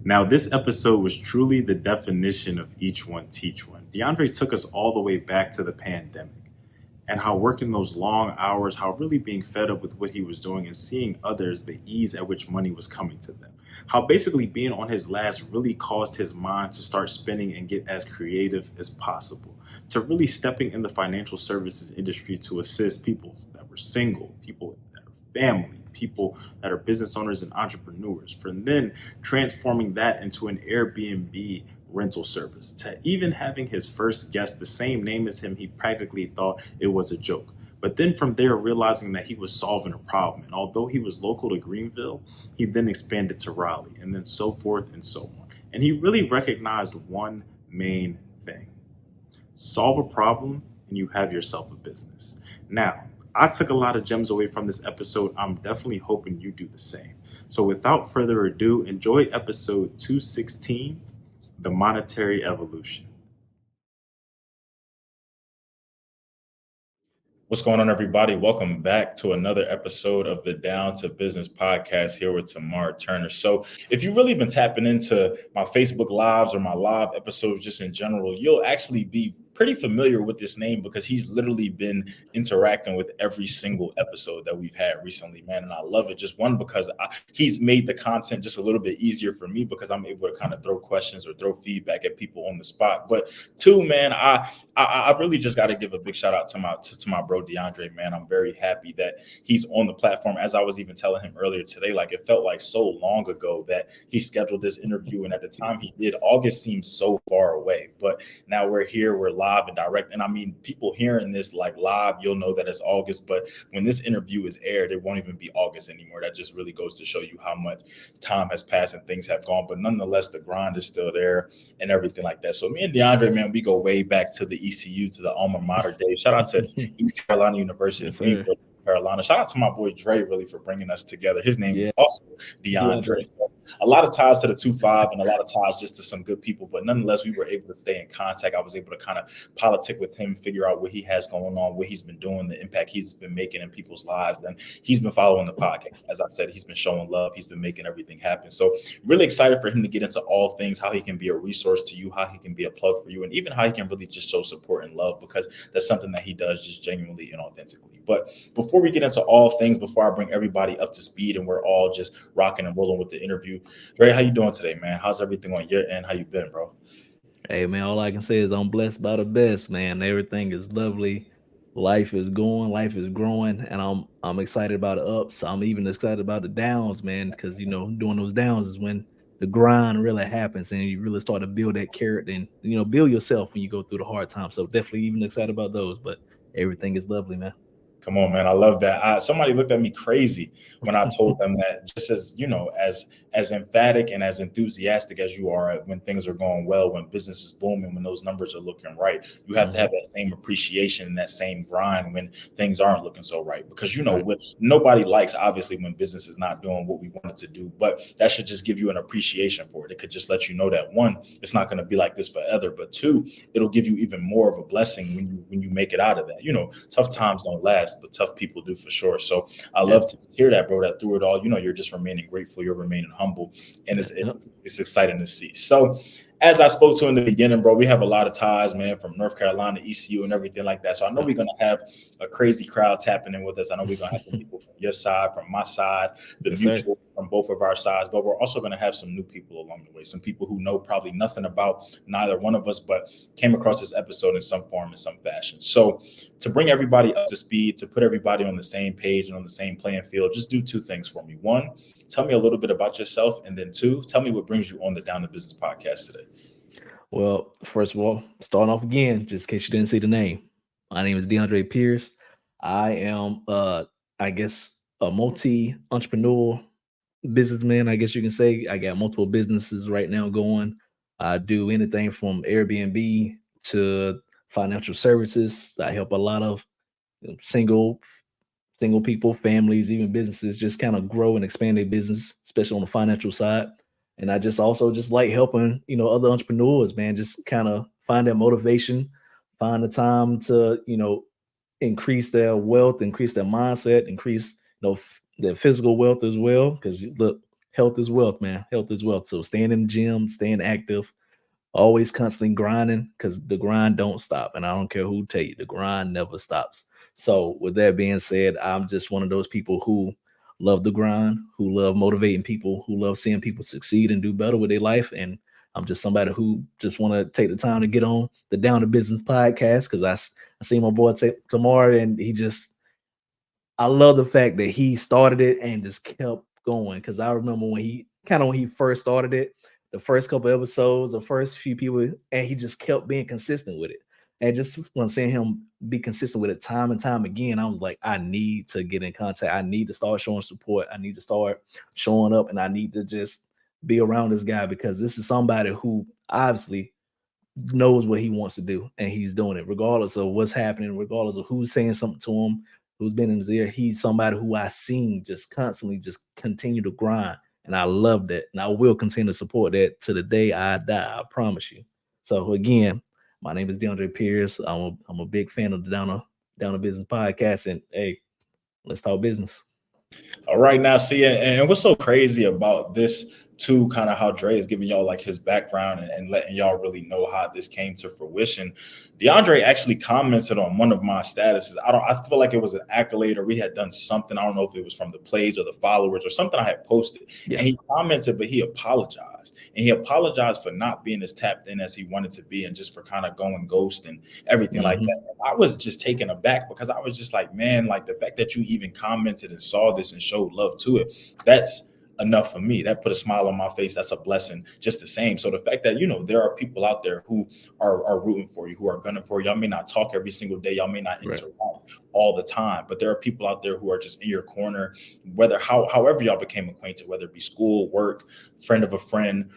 Now, this episode was truly the definition of each one teach one. DeAndre took us all the way back to the pandemic and how working those long hours, how really being fed up with what he was doing and seeing others, the ease at which money was coming to them. How basically being on his last really caused his mind to start spinning and get as creative as possible, to really stepping in the financial services industry to assist people that were single, people that are family, people that are business owners and entrepreneurs, for then transforming that into an Airbnb rental service, to even having his first guest the same name as him. He practically thought it was a joke. But then from there, realizing that he was solving a problem. And although he was local to Greenville, he then expanded to Raleigh and then so forth and so on. And he really recognized one main thing: solve a problem and you have yourself a business. Now, I took a lot of gems away from this episode. I'm definitely hoping you do the same. So without further ado, enjoy episode 216, The Monetary Evolution. What's going on, everybody? Welcome back to another episode of the Down to Business podcast here with Tamar Turner. So if you've really been tapping into my Facebook Lives or my live episodes just in general, you'll actually be pretty familiar with this name because he's literally been interacting with every single episode that we've had recently, man. And I love it. Just one, because he's made the content just a little bit easier for me because I'm able to kind of throw questions or throw feedback at people on the spot. But two, man, I really just got to give a big shout out to my bro DeAndre, man. I'm very happy that he's on the platform. As I was even telling him earlier today, like it felt like so long ago that he scheduled this interview, and at the time he did, August seems so far away. But now we're here, we're live and direct. And I mean, people hearing this like live, you'll know that it's August, but when this interview is aired, it won't even be August anymore. That just really goes to show you how much time has passed and things have gone. But nonetheless, the grind is still there and everything like that. So me and DeAndre, man, we go way back to the ECU, to the alma mater days. Shout out to East Carolina University, Yes, Greenville, Carolina. Shout out to my boy Dre, really, for bringing us together. His name is also DeAndre. So a lot of ties to the 2-5 and a lot of ties just to some good people. But nonetheless, we were able to stay in contact. I was able to kind of politic with him, figure out what he has going on, what he's been doing, the impact he's been making in people's lives. And he's been following the podcast. As I said, he's been showing love. He's been making everything happen. So really excited for him to get into all things, how he can be a resource to you, how he can be a plug for you, and even how he can really just show support and love, because that's something that he does just genuinely and authentically. But before we get into all things, before I bring everybody up to speed and we're all just rocking and rolling with the interview, Dre, how you doing today, man? How's everything on your end? How you been, bro? Hey man, all I can say is I'm blessed by the best, man. Everything is lovely. Life is going, life is growing, and I'm excited about the ups. I'm even excited about the downs, man, because during those downs is when the grind really happens and you really start to build that character and build yourself when you go through the hard times. So definitely even excited about those, but everything is lovely, man. Come on, man. I love that. Somebody looked at me crazy when I told them that, just as, as emphatic and as enthusiastic as you are when things are going well, when business is booming, when those numbers are looking right, you have to have that same appreciation and that same grind when things aren't looking so right. Because, nobody likes, obviously, when business is not doing what we want it to do, but that should just give you an appreciation for it. It could just let you know that, one, it's not going to be like this forever, but two, it'll give you even more of a blessing when you make it out of that. Tough times don't last, but tough people do for sure. So I love to hear that, bro, that through it all, you're just remaining grateful, you're remaining humble, and it's exciting to see. So as I spoke to in the beginning, bro, we have a lot of ties, man, from North Carolina, ECU, and everything like that. So I know we're going to have a crazy crowd tapping in with us. I know we're going to have some people from your side, from my side, the mutual from both of our sides, but we're also going to have some new people along the way, some people who know probably nothing about neither one of us, but came across this episode in some form, in some fashion. So to bring everybody up to speed, to put everybody on the same page and on the same playing field, just do two things for me. One, tell me a little bit about yourself. And then two, tell me what brings you on the Down to Business podcast today. Well, first of all, starting off again, just in case you didn't see the name, my name is DeAndre Pierce. I am, I guess, a multi-entrepreneur businessman, I guess you can say. I got multiple businesses right now going. I do anything from Airbnb to financial services. I help a lot of single people, families, even businesses just kind of grow and expand their business, especially on the financial side. And I just also just like helping, other entrepreneurs, man, just kind of find that motivation, find the time to, increase their wealth, increase their mindset, increase, their physical wealth as well. Because look, health is wealth, man. Health is wealth. So staying in the gym, staying active, always constantly grinding, because the grind don't stop. And I don't care who tell you, the grind never stops. So with that being said, I'm just one of those people who love the grind, who love motivating people, who love seeing people succeed and do better with their life. And I'm just somebody who just want to take the time to get on the Down to Business podcast, because I see my boy Tamar, and I love the fact that he started it and just kept going. Because I remember when he first started it, the first couple episodes, the first few people, and he just kept being consistent with it. And just when seeing him be consistent with it time and time again, I was like, I need to get in contact. I need to start showing support. I need to start showing up, and I need to just be around this guy, because this is somebody who obviously knows what he wants to do, and he's doing it regardless of what's happening, regardless of who's saying something to him, who's been in his ear. He's somebody who I seen just constantly just continue to grind, and I love that, and I will continue to support that to the day I die. I promise you. So again, my name is DeAndre Pierce. I'm a big fan of the Down to Business podcast, and hey, let's talk business. All right, now see, and what's so crazy about this too, kind of how Dre is giving y'all like his background and letting y'all really know how this came to fruition. DeAndre actually commented on one of my statuses. I feel like it was an accolade, or we had done something. I don't know if it was from the plays or the followers or something I had posted. Yeah. And he commented, but he apologized. And he apologized for not being as tapped in as he wanted to be, and just for kind of going ghost and everything like that. And I was just taken aback, because I was just like, man, like the fact that you even commented and saw this and showed love to it, that's enough for me. That put a smile on my face. That's a blessing just the same. So the fact that, there are people out there who are rooting for you, who are gunning for you. Y'all may not talk every single day. Y'all may not interact all the time, but there are people out there who are just in your corner, however y'all became acquainted, whether it be school, work, friend of a friend,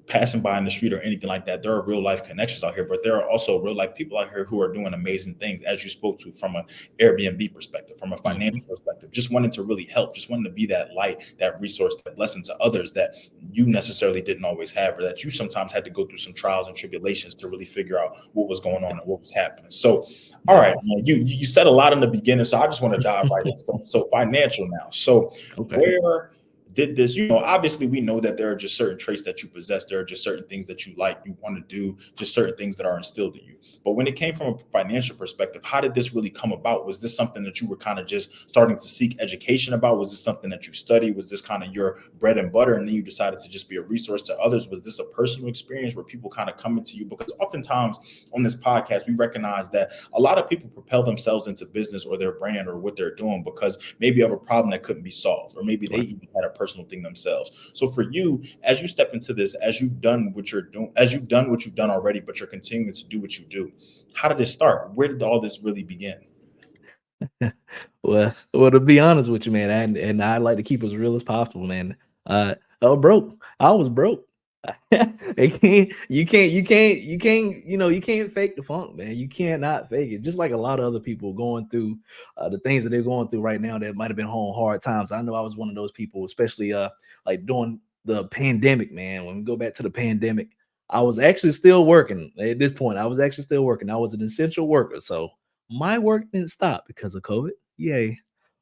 passing by in the street or anything like that. There are real life connections out here, but there are also real life people out here who are doing amazing things, as you spoke to, from an Airbnb perspective, from a financial perspective, just wanting to really help, just wanting to be that light, that resource, that blessing to others that you necessarily didn't always have, or that you sometimes had to go through some trials and tribulations to really figure out what was going on and what was happening. So, all right, man, you said a lot in the beginning, so I just want to dive right in. So financial now. So where did this, obviously we know that there are just certain traits that you possess. There are just certain things that you like, you want to do, just certain things that are instilled in you. But when it came from a financial perspective, how did this really come about? Was this something that you were kind of just starting to seek education about? Was this something that you studied? Was this kind of your bread and butter, and then you decided to just be a resource to others? Was this a personal experience where people kind of come into you? Because oftentimes on this podcast, we recognize that a lot of people propel themselves into business or their brand or what they're doing because maybe of a problem that couldn't be solved, or maybe they even had a personal thing themselves. So for you, as you step into this, as you've done what you're doing, as you've done what you've done already, but you're continuing to do what you do, how did it start? Where did all this really begin? well, to be honest with you, man, and I like to keep as real as possible, man. I was broke. I was broke. You can't fake the funk, man. You cannot fake it. Just like a lot of other people going through the things that they're going through right now that might have been hard times. I know I was one of those people, especially like during the pandemic, man. When we go back to the pandemic, I was actually still working at this point. I was actually still working. I was an essential worker, so my work didn't stop because of COVID. Yay.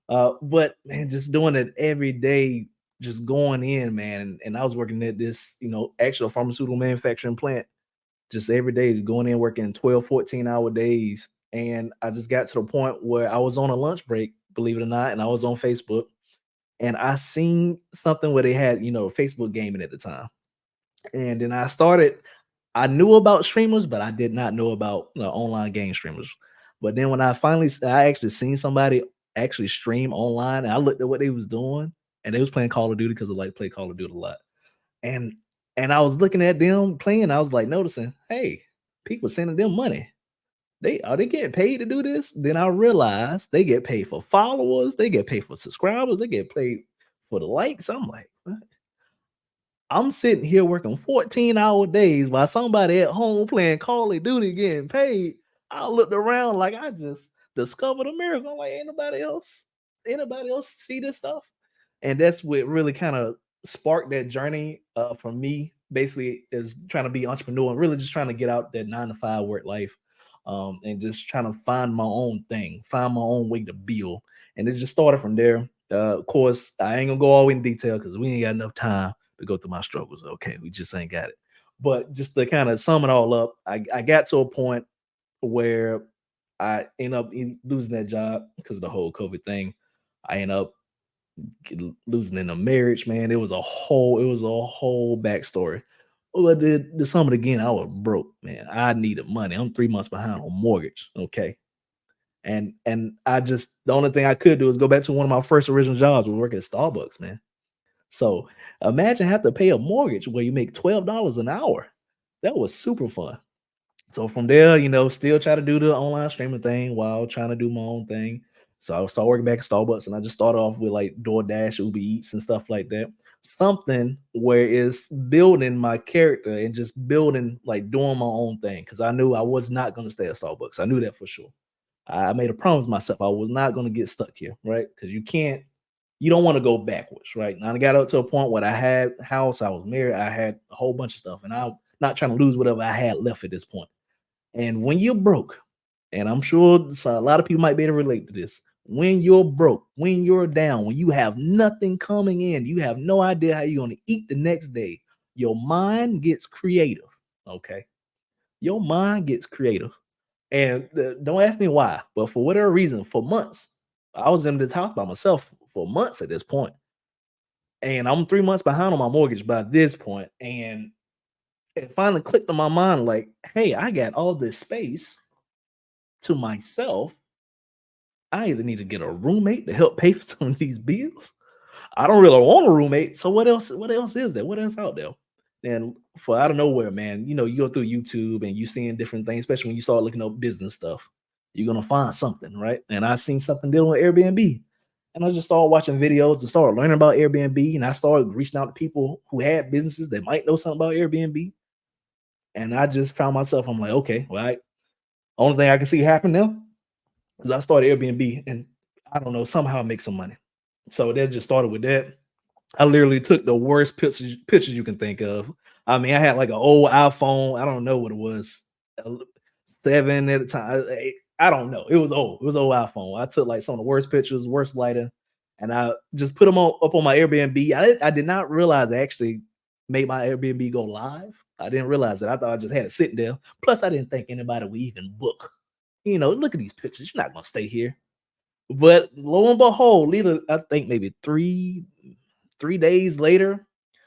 But man, just doing it every day, just going in, man. And I was working at this, actual pharmaceutical manufacturing plant, just every day, going in, working 12, 14-hour days. And I just got to the point where I was on a lunch break, believe it or not, and I was on Facebook, and I seen something where they had, Facebook gaming at the time. And then I knew about streamers, but I did not know about online game streamers. But then when I actually seen somebody actually stream online, and I looked at what they was doing, and they was playing Call of Duty, because I like play Call of Duty a lot. And I was looking at them playing, I was like noticing, hey, people sending them money. Are they getting paid to do this? Then I realized they get paid for followers, they get paid for subscribers, they get paid for the likes. I'm like, what? I'm sitting here working 14-hour days while somebody at home playing Call of Duty getting paid. I looked around like I just discovered a miracle. I'm like, anybody else see this stuff? And that's what really kind of sparked that journey for me. Basically, is trying to be entrepreneur and really just trying to get out that 9-to-5 work life, and just trying to find my own thing, find my own way to build. And it just started from there. Of course, I ain't gonna go all the way in detail because we ain't got enough time to go through my struggles. Okay, we just ain't got it. But just to kind of sum it all up, I got to a point where I end up losing that job because of the whole COVID thing. I end up losing in a marriage, man. It was a whole backstory. But the sum it again, I was broke, man. I needed money. I'm 3 months behind on mortgage. Okay. And I just the only thing I could do is go back to one of my first original jobs, was working at Starbucks, man. So imagine have to pay a mortgage where you make $12 an hour. That was super fun. So from there, still try to do the online streaming thing while trying to do my own thing. So I start working back at Starbucks, and I just started off with like DoorDash, Uber Eats, and stuff like that. Something where it's building my character and just building like doing my own thing because I knew I was not going to stay at Starbucks. I knew that for sure. I made a promise to myself I was not going to get stuck here, right? Because you don't want to go backwards, right? And I got up to a point where I had a house, I was married, I had a whole bunch of stuff, and I'm not trying to lose whatever I had left at this point. And when you're broke, and I'm sure a lot of people might be able to relate to this. When you're broke, when you're down, when you have nothing coming in, you have no idea how you're going to eat the next day, your mind gets creative. Okay. Your mind gets creative. And don't ask me why, but for whatever reason, for months, I was in this house by myself for months at this point. And I'm 3 months behind on my mortgage by this point, and it finally clicked in my mind like, hey, I got all this space to myself. I either need to get a roommate to help pay for some of these bills. I don't really want a roommate. So what else? What else is there? What else out there? And for out of nowhere, man, you go through YouTube and you seeing different things, especially when you start looking up business stuff. You're gonna find something, right? And I seen something dealing with Airbnb. And I just started watching videos and started learning about Airbnb. And I started reaching out to people who had businesses that might know something about Airbnb. And I just found myself, I'm like, okay, well, only thing I can see happen now is I started Airbnb and I don't know, somehow make some money. So that just started with that. I literally took the worst pictures you can think of. I mean, I had like an old iPhone. I don't know what it was, 7 at a time. I don't know. It was old. It was old iPhone. I took like some of the worst pictures, worst lighting, and I just put them up on my Airbnb. I did not realize I actually made my Airbnb go live. I didn't realize that. I thought I just had it sitting there. Plus, I didn't think anybody would even book. Look at these pictures. You're not gonna stay here. But lo and behold, little I think maybe three days later,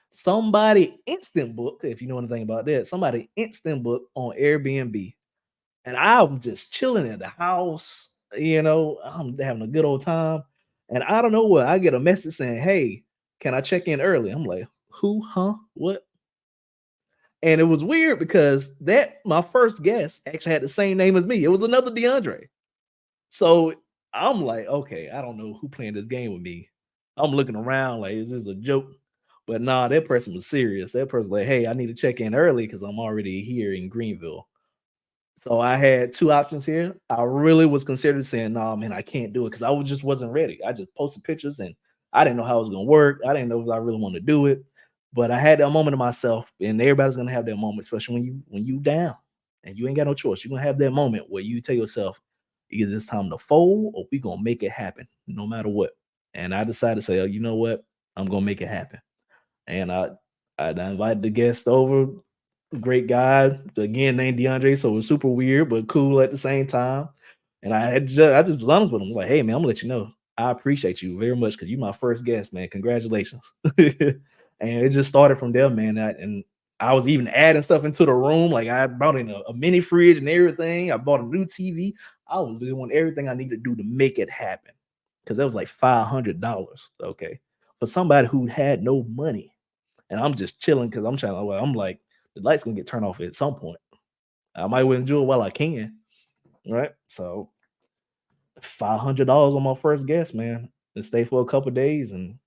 somebody instant book, if you know anything about that, somebody instant book on Airbnb. And I'm just chilling in the house, I'm having a good old time. And I don't know what I get a message saying, hey, can I check in early? I'm like, who, huh? What? And it was weird because that my first guest actually had the same name as me. It was another DeAndre. So I'm like, okay, I don't know who playing this game with me. I'm looking around like, is this a joke? But nah, that person was serious. That person like, hey, I need to check in early because I'm already here in Greenville. So I had two options here. I really was considering saying, no, man, I can't do it because just wasn't ready. I just posted pictures and I didn't know how it was gonna work. I didn't know if I really wanted to do it. But I had that moment of myself, and everybody's gonna have that moment, especially when you down and you ain't got no choice. You're gonna have that moment where you tell yourself, either it's time to fold or we gonna make it happen, no matter what. And I decided to say, oh, you know what? I'm gonna make it happen. And I invited the guest over, great guy, again named DeAndre, so it was super weird but cool at the same time. And I just was honest with him, like, hey man, I'm gonna let you know I appreciate you very much because you're my first guest, man. Congratulations. And it just started from there, man. And I was even adding stuff into the room, like I brought in a mini fridge and everything. I bought a new TV. I was doing everything I needed to do to make it happen because that was like $500, okay, for somebody who had no money. And I'm just chilling because I'm like, the light's gonna get turned off at some point. I might well enjoy it while I can, right? So $500 on my first guest, man, and stay for a couple days, and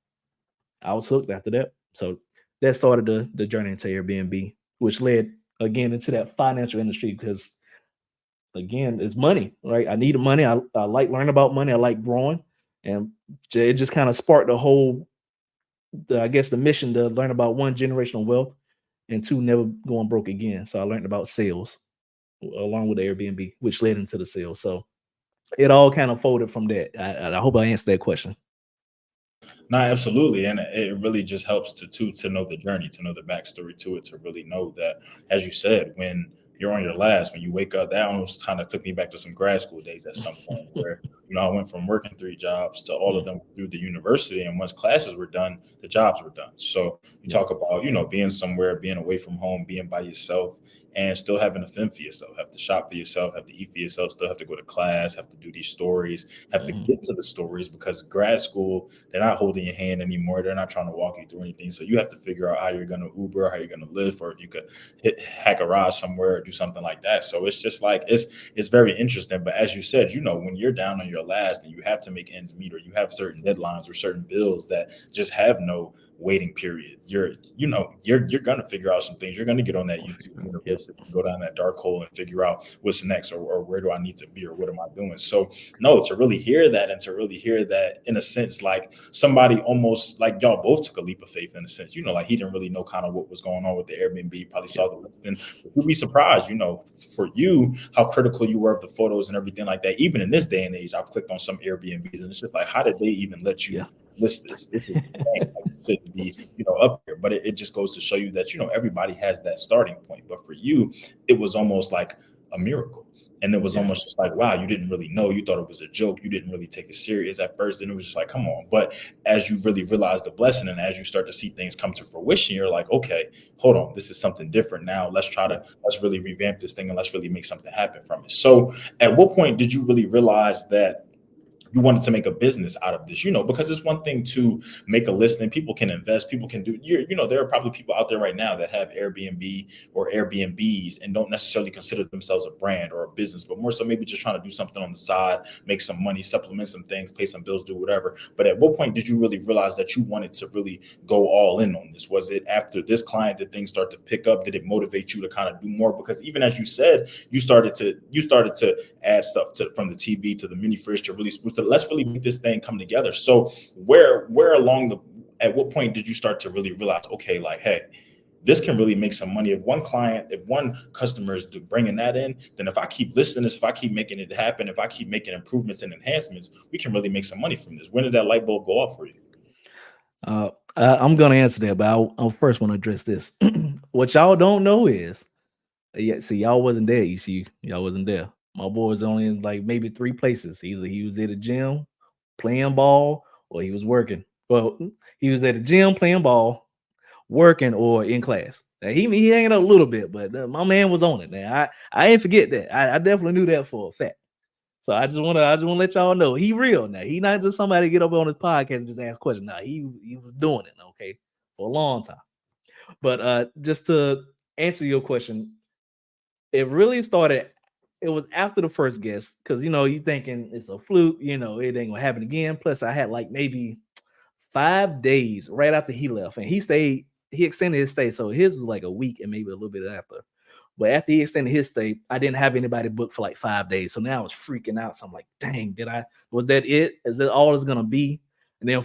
I was hooked after that. So that started the journey into Airbnb, which led again into that financial industry because again, it's money, right? I needed money. I like learning about money. I like growing, and it just kind of sparked the whole, I guess, the mission to learn about one, generational wealth, and two, never going broke again. So I learned about sales along with Airbnb, which led into the sales. So it all kind of folded from that. I hope I answered that question. No, absolutely, and it really just helps to know the journey, to know the backstory to it, to really know that, as you said, when you're on your last, when you wake up, that almost kind of took me back to some grad school days at some point where I went from working 3 jobs to all of Mm, them through the university, and once classes were done, the jobs were done. So you yeah. talk about being somewhere, being away from home, being by yourself, and still having to fend for yourself, have to shop for yourself, have to eat for yourself, still have to go to class, have to do these stories, have to Mhm. get to the stories because grad school, they're not holding your hand anymore. They're not trying to walk you through anything. So you have to figure out how you're going to Uber, how you're going to live, or if you could hack a ride somewhere or do something like that. So it's just like it's very interesting. But as you said, when you're down on your last and you have to make ends meet, or you have certain deadlines or certain bills that just have no waiting period, you're gonna figure out some things. You're gonna get on that Oh, for YouTube sure. Yep. university, go down that dark hole and figure out what's next, or where do I need to be, or what am I doing. So no, to really hear that, and to really hear that in a sense, like somebody almost like y'all both took a leap of faith in a sense, like he didn't really know kind of what was going on with the Airbnb. He probably Yep. saw the listing. You'd be surprised, for you, how critical you were of the photos and everything like that. Even in this day and age, I've clicked on some Airbnbs and it's just like, how did they even let you Yeah. list this? This is insane. Like, it shouldn't be, up here. But it just goes to show you that, everybody has that starting point. But for you, it was almost like a miracle. And it was Yes. almost just like, wow, you didn't really know. You thought it was a joke. You didn't really take it serious at first. And it was just like, come on. But as you really realize the blessing, and as you start to see things come to fruition, you're like, okay, hold on, this is something different now. Yep. Let's really revamp this thing and let's really make something happen from it. So at what point did you really realize that you wanted to make a business out of this, because it's one thing to make a listing. People can invest, people can do, there are probably people out there right now that have Airbnb or Airbnbs and don't necessarily consider themselves a brand or a business, but more so maybe just trying to do something on the side, make some money, supplement some things, pay some bills, do whatever. But at what point did you really realize that you wanted to really go all in on this? Was it after this client that things start to pick up? Did it motivate you to kind of do more? Because even as you said, you started to add stuff from the TV to the mini fridge to really let's really make this thing come together. So where along the at what point did you start to really realize, okay, like, hey, this can really make some money. If one customer is bringing that in, then if I keep listening this, if I keep making it happen, if I keep making improvements and enhancements, we can really make some money from this. When did that light bulb go off for you? I'm gonna answer that, but I'll first want to address this. What y'all don't know is, yeah, see, y'all wasn't there. You see, y'all wasn't there. My boy was only in like maybe 3 places. Either he was at the gym playing ball, or he was working. Well, he was at the gym playing ball, working, or in class. Now, he hanging out a little bit, but my man was on it. Now I ain't forget that. I definitely knew that for a fact. So I just wanna let y'all know he real now. He not just somebody get up on his podcast and just ask questions. Now he was doing it, okay, for a long time. But just to answer your question, it really started. It was after the first guest because you thinking it's a fluke. It ain't gonna happen again. Plus, I had like maybe 5 days right after he left, and he stayed. He extended his stay, so his was like a week and maybe a little bit after. But after he extended his stay, I didn't have anybody booked for like 5 days. So now I was freaking out. So I'm like, dang, was that it? Is that all it's gonna be? And then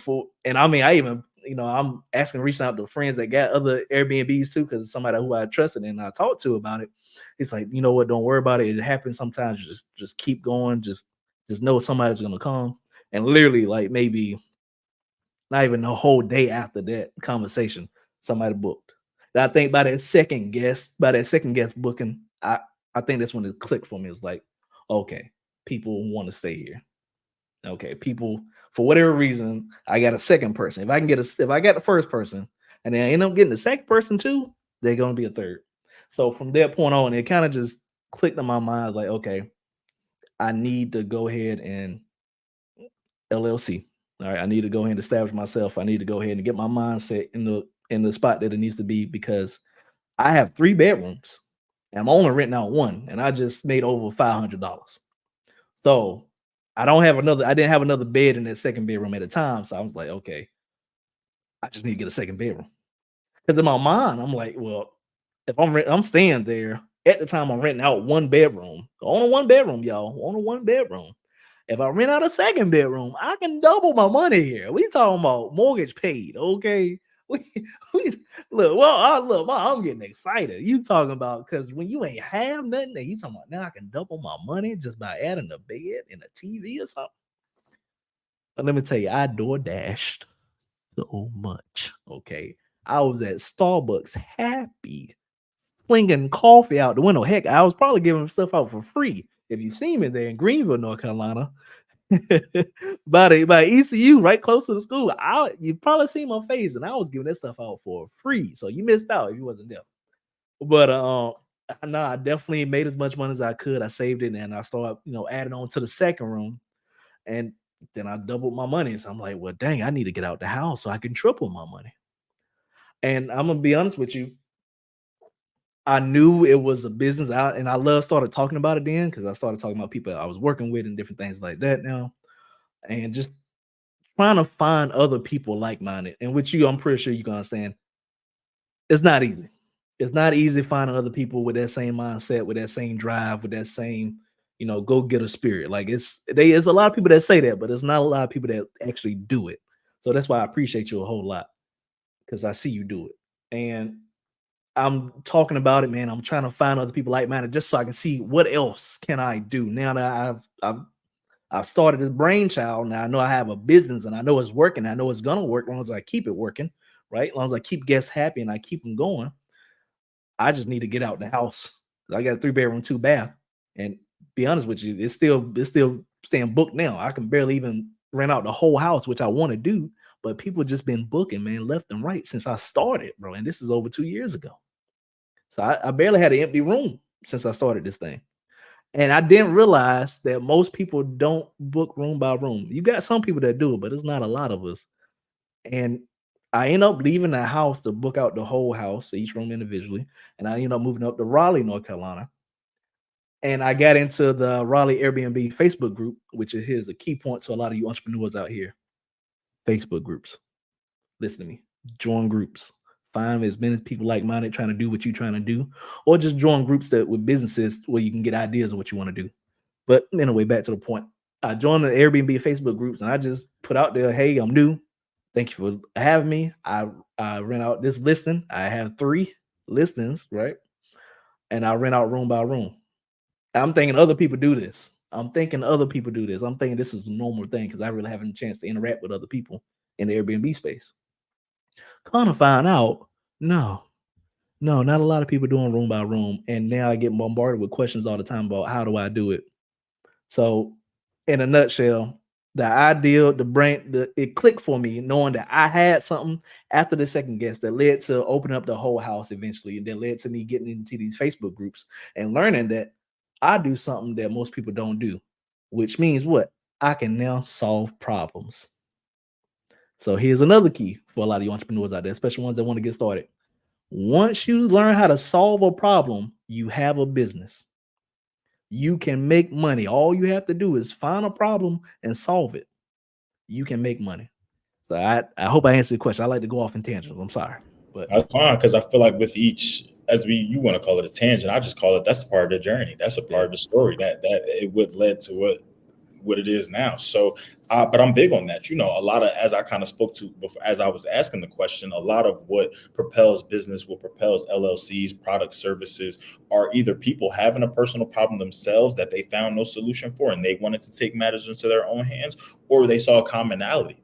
I mean, I even, I'm asking, reaching out to friends that got other Airbnbs too, because somebody who I trusted and I talked to about it. It's like, you know what, don't worry about it. It happens sometimes. Just keep going. Just know somebody's gonna come. And literally, like maybe not even a whole day after that conversation, somebody booked. And I think by that second guest booking, I think that's when it clicked for me. It was like, okay, people want to stay here. Okay, people for whatever reason, I got a second person. If I got the first person and then I end up getting the second person too, they're gonna be a third. So from that point on, it kind of just clicked in my mind like, okay, I need to go ahead and LLC. All right, I need to go ahead and establish myself. I need to go ahead and get my mindset in the spot that it needs to be because I have 3 bedrooms and I'm only renting out one, and I just made over $500. So I didn't have another bed in that second bedroom at a time. So I was like, okay, I just need to get a second bedroom. Because in my mind, I'm like, well, if I'm staying there at the time, I'm renting out 1 bedroom, only 1 bedroom, y'all, only 1 bedroom. If I rent out a second bedroom, I can double my money here. We talking about mortgage paid, okay? We, we look, I'm getting excited. You talking about because when you ain't have nothing, then you talking about now I can double my money just by adding a bed and a TV or something. But let me tell you, I door dashed. so much. Okay. I was at Starbucks happy, flinging coffee out the window. Heck, I was probably giving stuff out for free. If you see me there in Greenville, North Carolina, by ECU, right close to the school, you probably see my face, and I was giving that stuff out for free. So you missed out if you wasn't there. But no, I definitely made as much money as I could. I saved it, and I started, adding on to the second room, and then I doubled my money. So I'm like, well, dang, I need to get out the house so I can triple my money. And I'm gonna be honest with you, I knew it was a business out, and I started talking about it then because I started talking about people I was working with and different things like that now, and just trying to find other people like minded. And with you, I'm pretty sure you can understand. It's not easy. It's not easy finding other people with that same mindset, with that same drive, with that same, go get a spirit. Like it's a lot of people that say that, but it's not a lot of people that actually do it. So that's why I appreciate you a whole lot because I see you do it. And I'm talking about it, man. I'm trying to find other people like minded just so I can see what else can I do now that I've started this brainchild. Now I know I have a business and I know it's working. I know it's gonna work as long as I keep it working, right? As long as I keep guests happy and I keep them going. I just need to get out the house. I got a 3-bedroom, 2-bath, and be honest with you, it's still staying booked now. I can barely even rent out the whole house, which I want to do, but people just been booking, man, left and right since I started, bro. And this is over 2 years ago. So I barely had an empty room since I started this thing. And I didn't realize that most people don't book room by room. You got some people that do it, but it's not a lot of us. And I end up leaving the house to book out the whole house, each room individually. And I end up moving up to Raleigh, North Carolina. And I got into the Raleigh Airbnb Facebook group, which is here's a key point to a lot of you entrepreneurs out here. Facebook groups. Listen to me. Join groups. Find as many people like-minded trying to do what you're trying to do, or just join groups that with businesses where you can get ideas of what you want to do. But anyway, back to the point. I joined the Airbnb Facebook groups and I just put out there, hey, I'm new. Thank you for having me. I rent out this listing. I have 3 listings, right? And I rent out room by room. I'm thinking other people do this. I'm thinking this is a normal thing because I really haven't a chance to interact with other people in the Airbnb space. Kind of find out, no, not a lot of people doing room by room. And now I get bombarded with questions all the time about how do I do it? So, in a nutshell, the ideal, it clicked for me, knowing that I had something after the second guest that led to open up the whole house eventually, and that led to me getting into these Facebook groups and learning that I do something that most people don't do, which means what? I can now solve problems. So here's another key for a lot of you entrepreneurs out there, especially ones that want to get started. Once you learn how to solve a problem, you have a business. You can make money. All you have to do is find a problem and solve it. You can make money. So I hope I answered the question. I like to go off in tangents. I'm sorry, but That's fine because I feel like with each, you want to call it a tangent, I just call it that's part of the journey. That's a part of the story that it would led to what it is now. So, but I'm big on that. A lot of, as I kind of spoke to before, as I was asking the question, a lot of what propels business, what propels LLCs, product services, are either people having a personal problem themselves that they found no solution for, and they wanted to take matters into their own hands, or they saw a commonality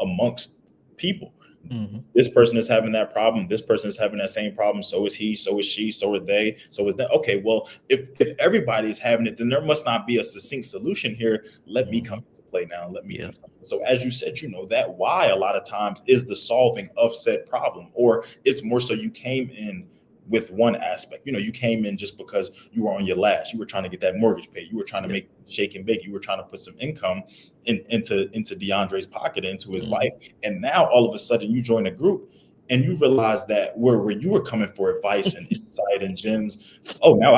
amongst people. Mhm. This person is having that problem. This person is having that same problem. So is he. So is she. So are they. So is that. Okay, well, if everybody is having it, then there must not be a succinct solution here. Let me come into play now. Let me do something. So as you said, that why a lot of times is the solving of said problem, or it's more so you came in with one aspect. You came in just because you were on your last. You were trying to get that mortgage paid. You were trying to make shake and bake. You were trying to put some income into DeAndre's pocket, into his life. And now all of a sudden you join a group and you realize that where you were coming for advice and insight and gems. Oh, now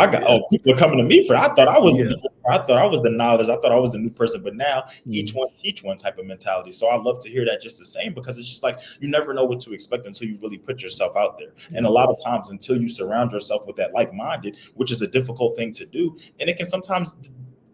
people are coming to me for. I thought I was the novice. I thought I was the new person, but now each one teach one type of mentality. So I love to hear that just the same, because it's just like you never know what to expect until you really put yourself out there. And a lot of times until you surround yourself with that like-minded, which is a difficult thing to do, and it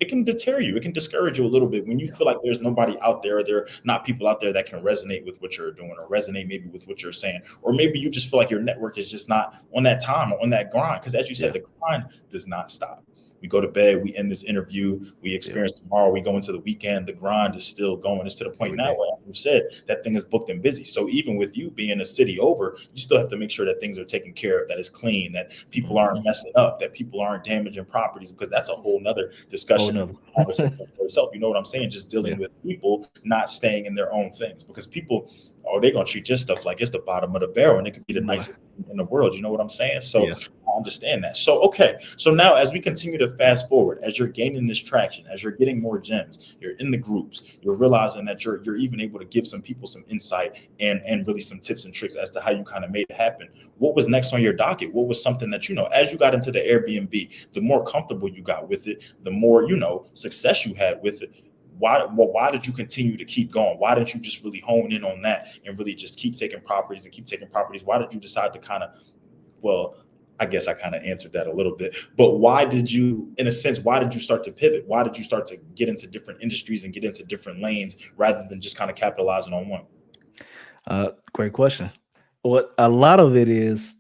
can deter you. It can discourage you a little bit when you feel like there's nobody out there. There are not people out there that can resonate with what you're doing, or resonate maybe with what you're saying, or maybe you just feel like your network is just not on that time or on that grind. Because as you said, the grind does not stop. We go to bed, we end this interview, we experience tomorrow, we go into the weekend, the grind is still going. It's to the point now where you said that thing is booked and busy. So even with you being a city over, you still have to make sure that things are taken care of, that it's clean, that people aren't messing up, that people aren't damaging properties, because that's a whole nother discussion. Conversation for yourself. You know what I'm saying? Just dealing with people not staying in their own things, because people, they're gonna treat your stuff like it's the bottom of the barrel and it could be the nicest thing in the world. You know what I'm saying? So I understand that. So okay, so now as we continue to fast forward, as you're gaining this traction, as you're getting more gems, you're in the groups, you're realizing that you're even able to give some people some insight and really some tips and tricks as to how you kind of made it happen. What was next on your docket? What was something that, as you got into the Airbnb, the more comfortable you got with it, the more success you had with it? Why did you continue to keep going? Why didn't you just really hone in on that and really just keep taking properties and keep taking properties? Why did you decide to kind of, I guess I kind of answered that a little bit, but why did you start to pivot? Why did you start to get into different industries and get into different lanes rather than just kind of capitalizing on one? Great question. What a lot of it is,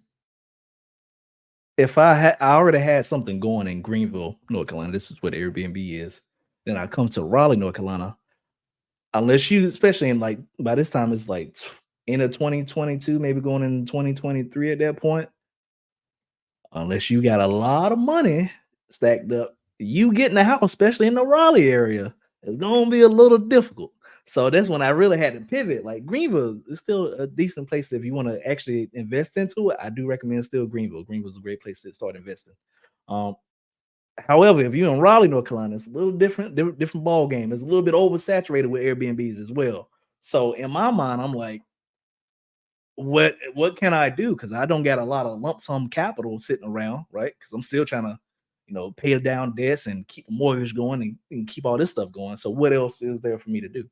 if I already had something going in Greenville, North Carolina, this is what Airbnb is. Then I come to Raleigh, North Carolina. Unless you, especially in like, by this time it's like end of 2022, maybe going in 2023 at that point. Unless you got a lot of money stacked up, you getting a house, especially in the Raleigh area, it's gonna be a little difficult. So that's when I really had to pivot. Like, Greenville is still a decent place if you want to actually invest into it. I do recommend still Greenville. Greenville's a great place to start investing. However, if you're in Raleigh, North Carolina, it's a little different ball game. It's a little bit oversaturated with Airbnbs as well. So in my mind, I'm like, what can I do? Because I don't got a lot of lump sum capital sitting around, right? Because I'm still trying to, pay down debts and keep a mortgage going and keep all this stuff going. So what else is there for me to do?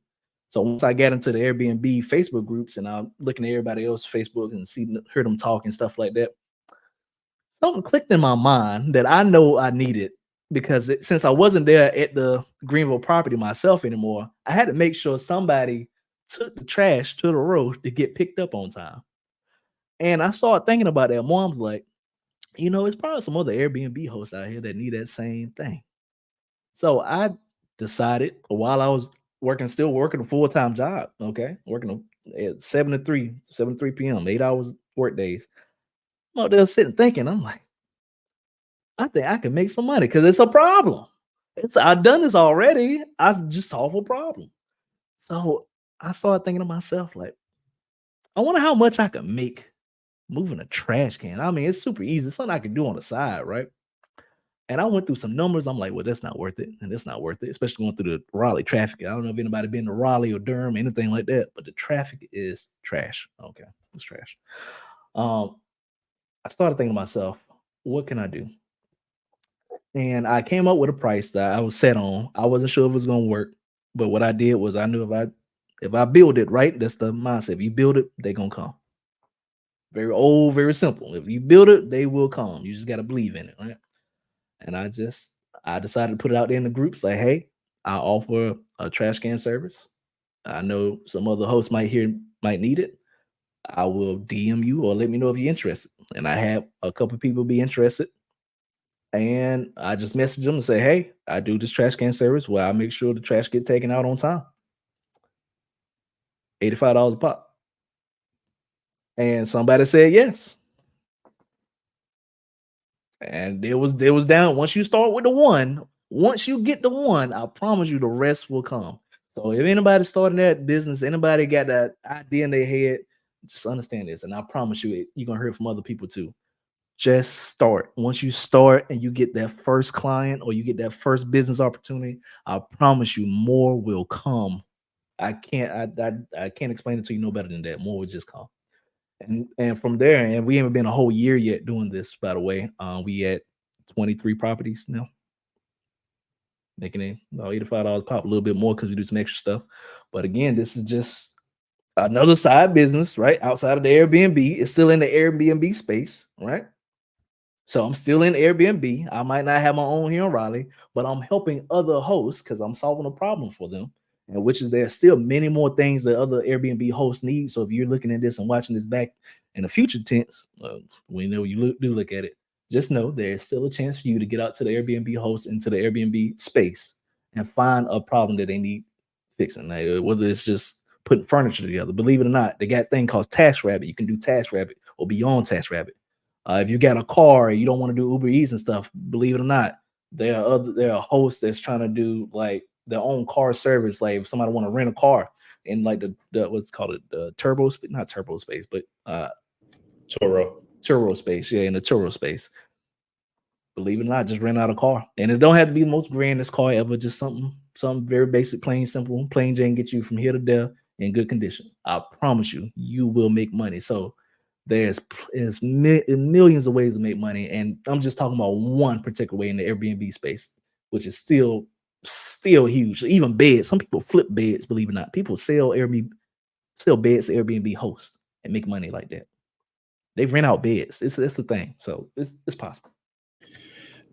So once I got into the Airbnb Facebook groups and I'm looking at everybody else's Facebook and heard them talk and stuff like that, something clicked in my mind that I know I needed, because since I wasn't there at the Greenville property myself anymore, I had to make sure somebody took the trash to the road to get picked up on time. And I started thinking about that. Mom's like, it's probably some other Airbnb hosts out here that need that same thing. So I decided, while I was still working a full-time job, working at 7 to 3 p.m., 8 hours work days. I'm out there sitting thinking, I'm like, I think I can make some money because it's a problem. I've done this already. I just solve a problem. So I started thinking to myself, like, I wonder how much I could make moving a trash can. I mean, it's super easy. It's something I can do on the side, right? And I went through some numbers. I'm like, well, that's not worth it. And that's not worth it, especially going through the Raleigh traffic. I don't know if anybody been to Raleigh or Durham, anything like that, but the traffic is trash. Okay, it's trash. I started thinking to myself, what can I do? And I came up with a price that I was set on. I wasn't sure if it was going to work, but what I did was I knew if I build it right, that's the mindset. If you build it, they're going to come. Very old, very simple. If you build it, they will come. You just got to believe in it, right? And I decided to put it out there in the groups like, hey, I offer a trash can service. I know some other hosts might need it. I will DM you or let me know if you're interested. And I had a couple people be interested. And I just messaged them and say, hey, I do this trash can service where I make sure the trash get taken out on time. $85 a pop. And somebody said yes. And it was down. Once you start with the one, once you get the one, I promise you the rest will come. So if anybody starting that business, anybody got that idea in their head, just understand this. And I promise you, you're going to hear from other people too. Just start. Once you start and you get that first client or you get that first business opportunity, I promise you more will come. I can't explain it to you no better than that. More will just come. And from there, and we haven't been a whole year yet doing this, by the way. We at 23 properties now. Making it about $85 pop, a little bit more because we do some extra stuff. But again, this is just another side business, right? Outside of the Airbnb. It's still in the Airbnb space, right? So I'm still in Airbnb. I might not have my own here in Raleigh, but I'm helping other hosts because I'm solving a problem for them. And which is there's still many more things that other Airbnb hosts need. So if you're looking at this and watching this back in the future tense, we know you do look at it. just know there is still a chance for you to get out to the Airbnb host into the Airbnb space and find a problem that they need fixing. Like, whether it's just putting furniture together. Believe it or not, they got a thing called TaskRabbit. You can do TaskRabbit or be on TaskRabbit. If you got a car and you don't want to do Uber Eats and stuff, believe it or not, there are hosts that's trying to do like their own car service. Like if somebody want to rent a car in like the what's called it, the not turbo space, but Turo space, yeah, in the Turo space. Believe it or not, just rent out a car, and it don't have to be the most grandest car ever. Just something very basic, plain simple, plain Jane, get you from here to there in good condition. I promise you, you will make money. So there's millions of ways to make money, and I'm just talking about one particular way in the Airbnb space, which is still huge. Even beds, some people flip beds. Believe it or not, people sell beds to Airbnb hosts and make money like that. They rent out beds. It's the thing. So it's possible.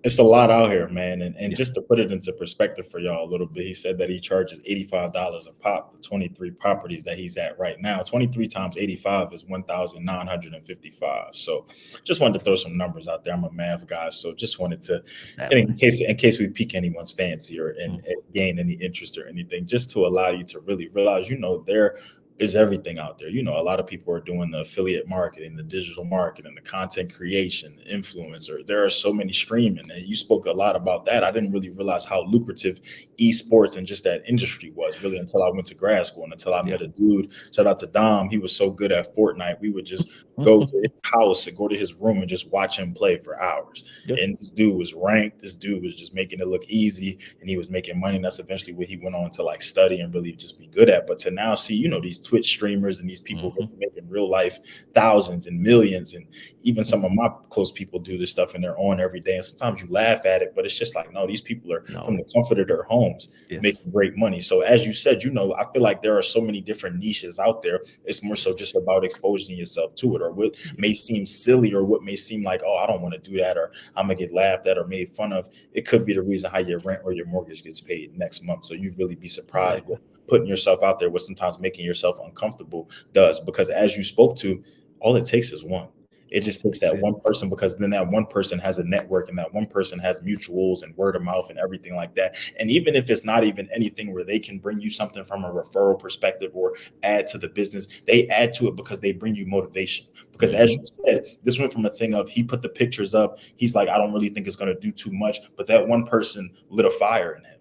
It's a lot out here, man. And just to put it into perspective for y'all a little bit, he said that he charges $85 a pop for 23 properties that he's at right now. 23 times 85 is 1,955. So just wanted to throw some numbers out there. I'm a math guy, so just wanted to, in case we pique anyone's fancy or and gain any interest or anything, just to allow you to really realize, there is everything out there. A lot of people are doing the affiliate marketing, the digital marketing, the content creation, the influencer. There are so many streaming, and you spoke a lot about that. I didn't really realize how lucrative esports and just that industry was really until I went to grad school and until I met a dude. Shout out to Dom. He was so good at Fortnite. We would just go to his house and go to his room and just watch him play for hours. And this dude was ranked. This dude was just making it look easy, and he was making money. And that's eventually what he went on to like study and really just be good at. But to now see, these Twitch streamers and these people making real life thousands and millions, and even some of my close people do this stuff and they're on every day, and sometimes you laugh at it, but it's just like, no, these people are from the comfort of their homes making great money. So as you said, I feel like there are so many different niches out there. It's more so just about exposing yourself to it, or what may seem silly, or what may seem like, oh, I don't want to do that, or I'm gonna get laughed at or made fun of. It could be the reason how your rent or your mortgage gets paid next month. So you'd really be surprised with putting yourself out there, what sometimes making yourself uncomfortable does. Because as you spoke to, all it takes is one. It just takes that one person, because then that one person has a network, and that one person has mutuals and word of mouth and everything like that. And even if it's not even anything where they can bring you something from a referral perspective or add to the business, they add to it because they bring you motivation. Because as you said, this went from a thing of he put the pictures up. He's like, I don't really think it's going to do too much. But that one person lit a fire in him.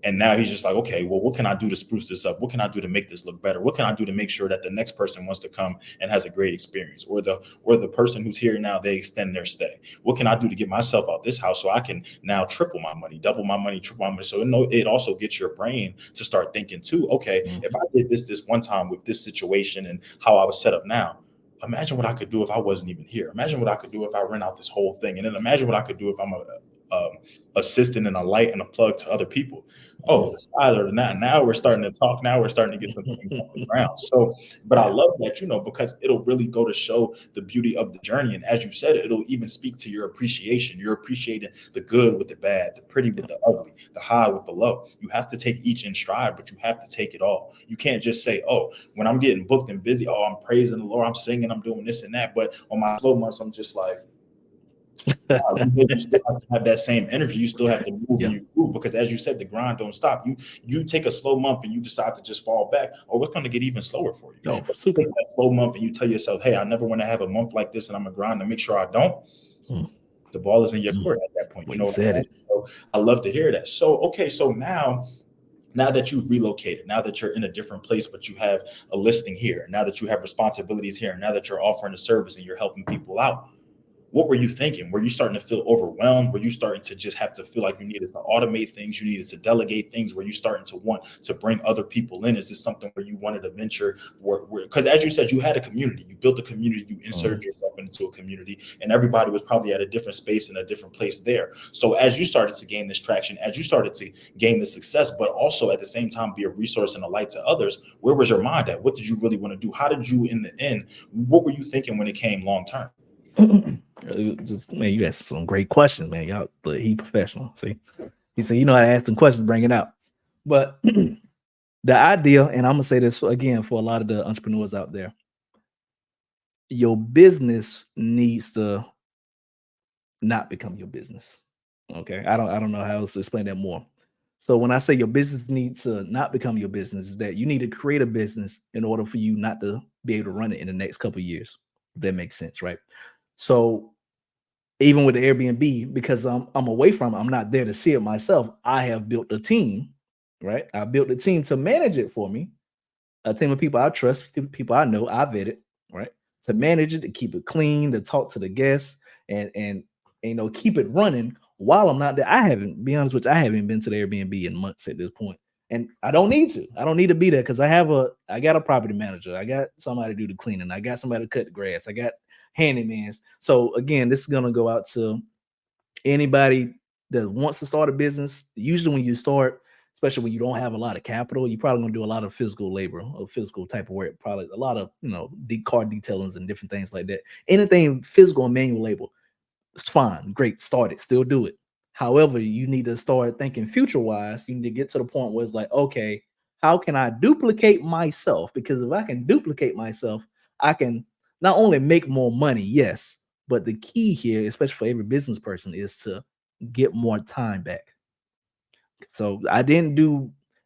And now he's just like, okay, well, what can I do to spruce this up? What can I do to make this look better? What can I do to make sure that the next person wants to come and has a great experience? Or the person who's here now, they extend their stay. What can I do to get myself out this house so I can now triple my money, double my money, triple my money? So it also gets your brain to start thinking too, okay, if I did this one time with this situation and how I was set up now, imagine what I could do if I wasn't even here. Imagine what I could do if I rent out this whole thing. And then imagine what I could do if I'm a assistant and a light and a plug to other people. Oh, it's either than that. Now we're starting to talk. Now we're starting to get some things off the ground. So, but I love that, because it'll really go to show the beauty of the journey. And as you said, it'll even speak to your appreciation. You're appreciating the good with the bad, the pretty with the ugly, the high with the low. You have to take each in stride, but you have to take it all. You can't just say, oh, when I'm getting booked and busy, oh, I'm praising the Lord, I'm singing, I'm doing this and that. But on my slow months, I'm just like, you still have to have that same energy. You still have to move and you move, because as you said, the grind don't stop. You take a slow month and you decide to just fall back, or what's going to get even slower for you. But you take that slow month and you tell yourself, hey, I never want to have a month like this, and I'm gonna grind to make sure I don't. The ball is in your court at that point. You know what I mean? So I love to hear that. So okay, so now that you've relocated, now that you're in a different place, but you have a listing here, now that you have responsibilities here, now that you're offering a service and you're helping people out, what were you thinking? Were you starting to feel overwhelmed? Were you starting to just have to feel like you needed to automate things? You needed to delegate things? Were you starting to want to bring other people in? Is this something where you wanted to venture? Because as you said, you had a community. You built a community. You inserted yourself into a community, and everybody was probably at a different space and a different place there. So as you started to gain this traction, as you started to gain the success, but also at the same time be a resource and a light to others, where was your mind at? What did you really want to do? How did you, in the end, what were you thinking when it came long term? Man, you asked some great questions, man. Y'all, but he professional. See, he said, how to ask some questions, bring it out. But the idea, and I'm gonna say this again for a lot of the entrepreneurs out there, your business needs to not become your business. Okay. I don't know how else to explain that more. So when I say your business needs to not become your business, is that you need to create a business in order for you not to be able to run it in the next couple of years. If that makes sense, right? So even with the Airbnb, because I'm away from it, I'm not there to see it myself. I have built a team, right? I built a team to manage it for me, a team of people I trust, people I know, I vetted, right? To manage it, to keep it clean, to talk to the guests, and keep it running while I'm not there. I haven't, be honest with you, I haven't been to the Airbnb in months at this point, and I don't need to. I don't need to be there because I got a property manager, I got somebody to do the cleaning, I got somebody to cut the grass, I got handymans. So again, this is gonna go out to anybody that wants to start a business. Usually when you start, especially when you don't have a lot of capital, you're probably going to do a lot of physical labor or physical type of work, probably a lot of car detailings and different things like that. Anything physical and manual labor, it's fine, great, start it, still do it. However, you need to start thinking future wise. You need to get to the point where it's like, okay, how can I duplicate myself? Because if I can duplicate myself, I can not only make more money, yes, but the key here, especially for every business person, is to get more time back. So I got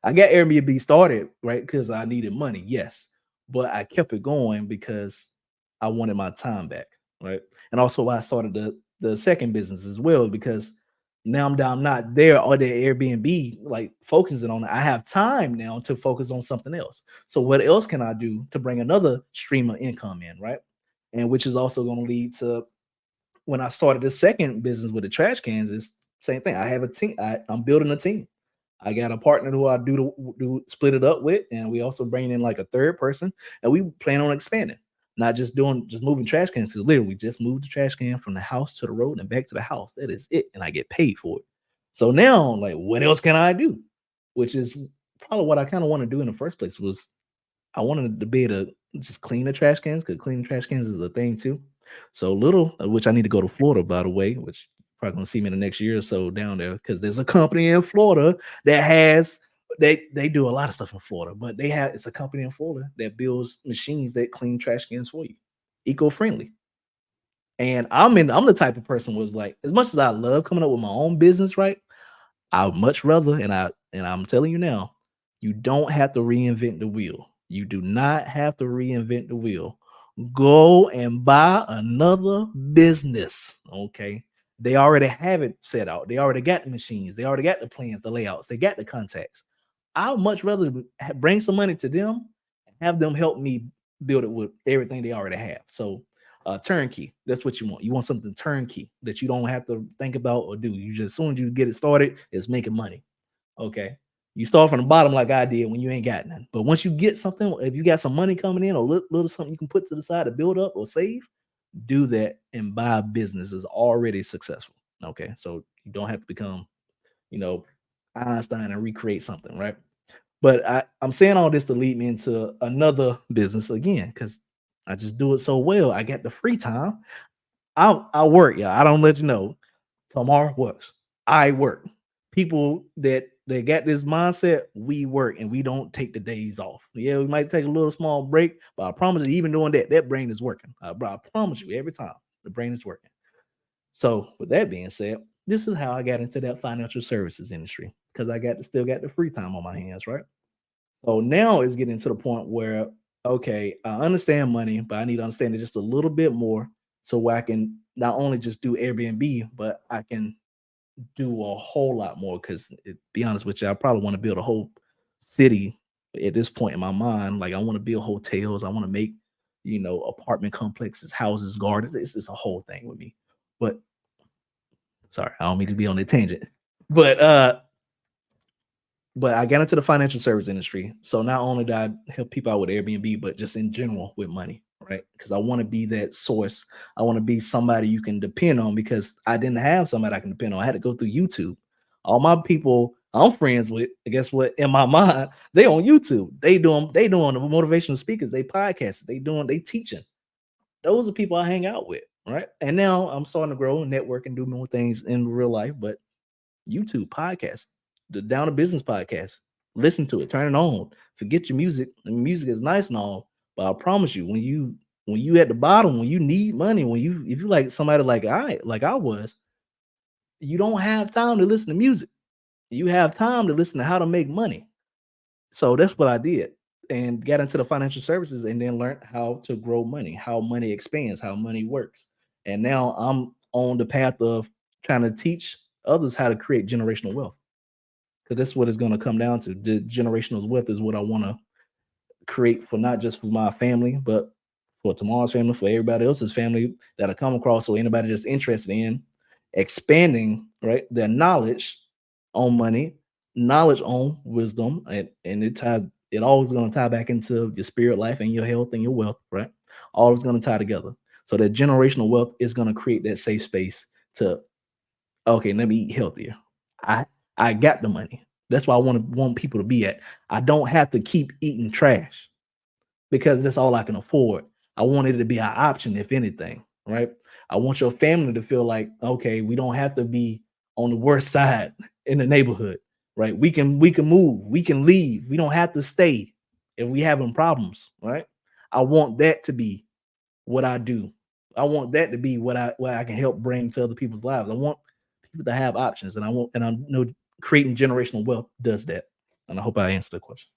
Airbnb started, right? Because I needed money, yes. But I kept it going because I wanted my time back, right? And also why I started the second business as well, because now I'm not there or the Airbnb, like focusing on it. I have time now to focus on something else. So what else can I do to bring another stream of income in, right? And which is also going to lead to when I started the second business with the trash cans, is same thing. I have a team. I'm building a team. I got a partner who I do split it up with, and we also bring in like a third person, and we plan on expanding, not just moving trash cans. Because literally, we just moved the trash can from the house to the road and back to the house. That is it, and I get paid for it. So now, like, what else can I do? Which is probably what I kind of want to do in the first place. Was I wanted to be able to just clean the trash cans, because cleaning trash cans is a thing too. So little, which I need to go to Florida, by the way, which probably gonna see me in the next year or so down there, because there's a company in Florida that has they do a lot of stuff in Florida, but it's a company in Florida that builds machines that clean trash cans for you, eco-friendly. And I'm the type of person was like, as much as I love coming up with my own business, right? I would much rather, and I'm telling you now, you don't have to reinvent the wheel. You do not have to reinvent the wheel. Go and buy another business. Okay. They already have it set out. They already got the machines. They already got the plans, the layouts. They got the contacts. I would much rather bring some money to them and have them help me build it with everything they already have. So turnkey. That's what you want. You want something turnkey that you don't have to think about or do. You just, as soon as you get it started, it's making money. Okay. You start from the bottom like I did when you ain't got none. But once you get something, if you got some money coming in or little something you can put to the side to build up or save, do that and buy a business is already successful. Okay. So you don't have to become, you know, Einstein and recreate something, right? But I'm saying all this to lead me into another business again, because I just do it so well. I got the free time. I work, yeah. I don't let you know. Tomorrow works. I work. People that got this mindset, we work and we don't take the days off. Yeah, we might take a little small break, but I promise you, even doing that, that brain is working. Bro, I promise you, every time the brain is working. So, with that being said, this is how I got into that financial services industry, because I still got the free time on my hands, right? So now it's getting to the point where, okay, I understand money, but I need to understand it just a little bit more, so where I can not only just do Airbnb, but I can do a whole lot more. Because, be honest with you, I probably want to build a whole city at this point in my mind. Like, I want to build hotels, I want to make, apartment complexes, houses, gardens. It's a whole thing with me. But sorry, I don't mean to be on a tangent. But I got into the financial service industry. So not only did I help people out with Airbnb, but just in general with money, right? Because I want to be that source. I want to be somebody you can depend on, because I didn't have somebody I can depend on. I had to go through YouTube. All my people I'm friends with, guess what? In my mind, they on YouTube. They doing the motivational speakers, they podcasts, they teaching. Those are people I hang out with, right? And now I'm starting to grow and network and do more things in real life, but YouTube podcast, the Down to Business podcast. Listen to it, turn it on. Forget your music. The music is nice and all, but I promise you, when you at the bottom, when you need money, if you like somebody like I was, You don't have time to listen to music. You have time to listen to how to make money. So that's what I did, and got into the financial services, and then learned how to grow money, how money expands, how money works. And now I'm on the path of trying to teach others how to create generational wealth, because that's what it's going to come down to. The generational wealth is what I want to create for, not just for my family, but for tomorrow's family, for everybody else's family that I come across. So anybody just interested in expanding, right, their knowledge on money, knowledge on wisdom, and it always going to tie back into your spirit life and your health and your wealth, right? All is going to tie together. So that generational wealth is going to create that safe space to, okay, let me eat healthier. I I got the money. That's why I want people to be at. I don't have to keep eating trash because that's all I can afford. I want it to be an option, if anything, right? I want your family to feel like, okay, we don't have to be on the worst side in the neighborhood, right? We can move, we can leave. We don't have to stay if we having problems, right? I want that to be what I do. I want that to be what I can help bring to other people's lives. I want people to have options, and I know creating generational wealth does that. And I hope I answered the question.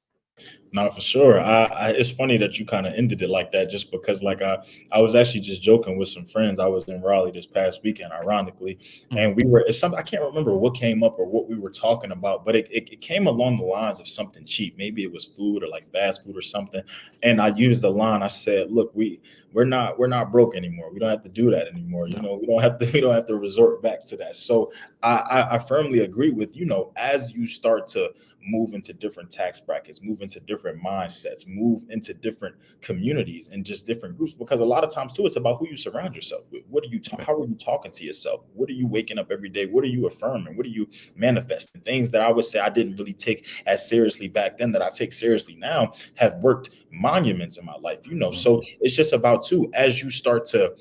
No, for sure. It's funny that you kind of ended it like that, just because, like, I was actually just joking with some friends. I was in Raleigh this past weekend, ironically, and we were. It's something I can't remember what came up or what we were talking about, but it came along the lines of something cheap. Maybe it was food or like fast food or something. And I used the line. I said, "Look, we're not broke anymore. We don't have to do that anymore. You No. know, we don't have to resort back to that." So I firmly agree with, as you start to move into different tax brackets, move into different mindsets, move into different communities and just different groups. Because a lot of times too, it's about who you surround yourself with. What are you? How are you talking to yourself? What are you waking up every day? What are you affirming? What are you manifesting? Things that I would say I didn't really take as seriously back then that I take seriously now have worked monuments in my life. So it's just about too, as you start to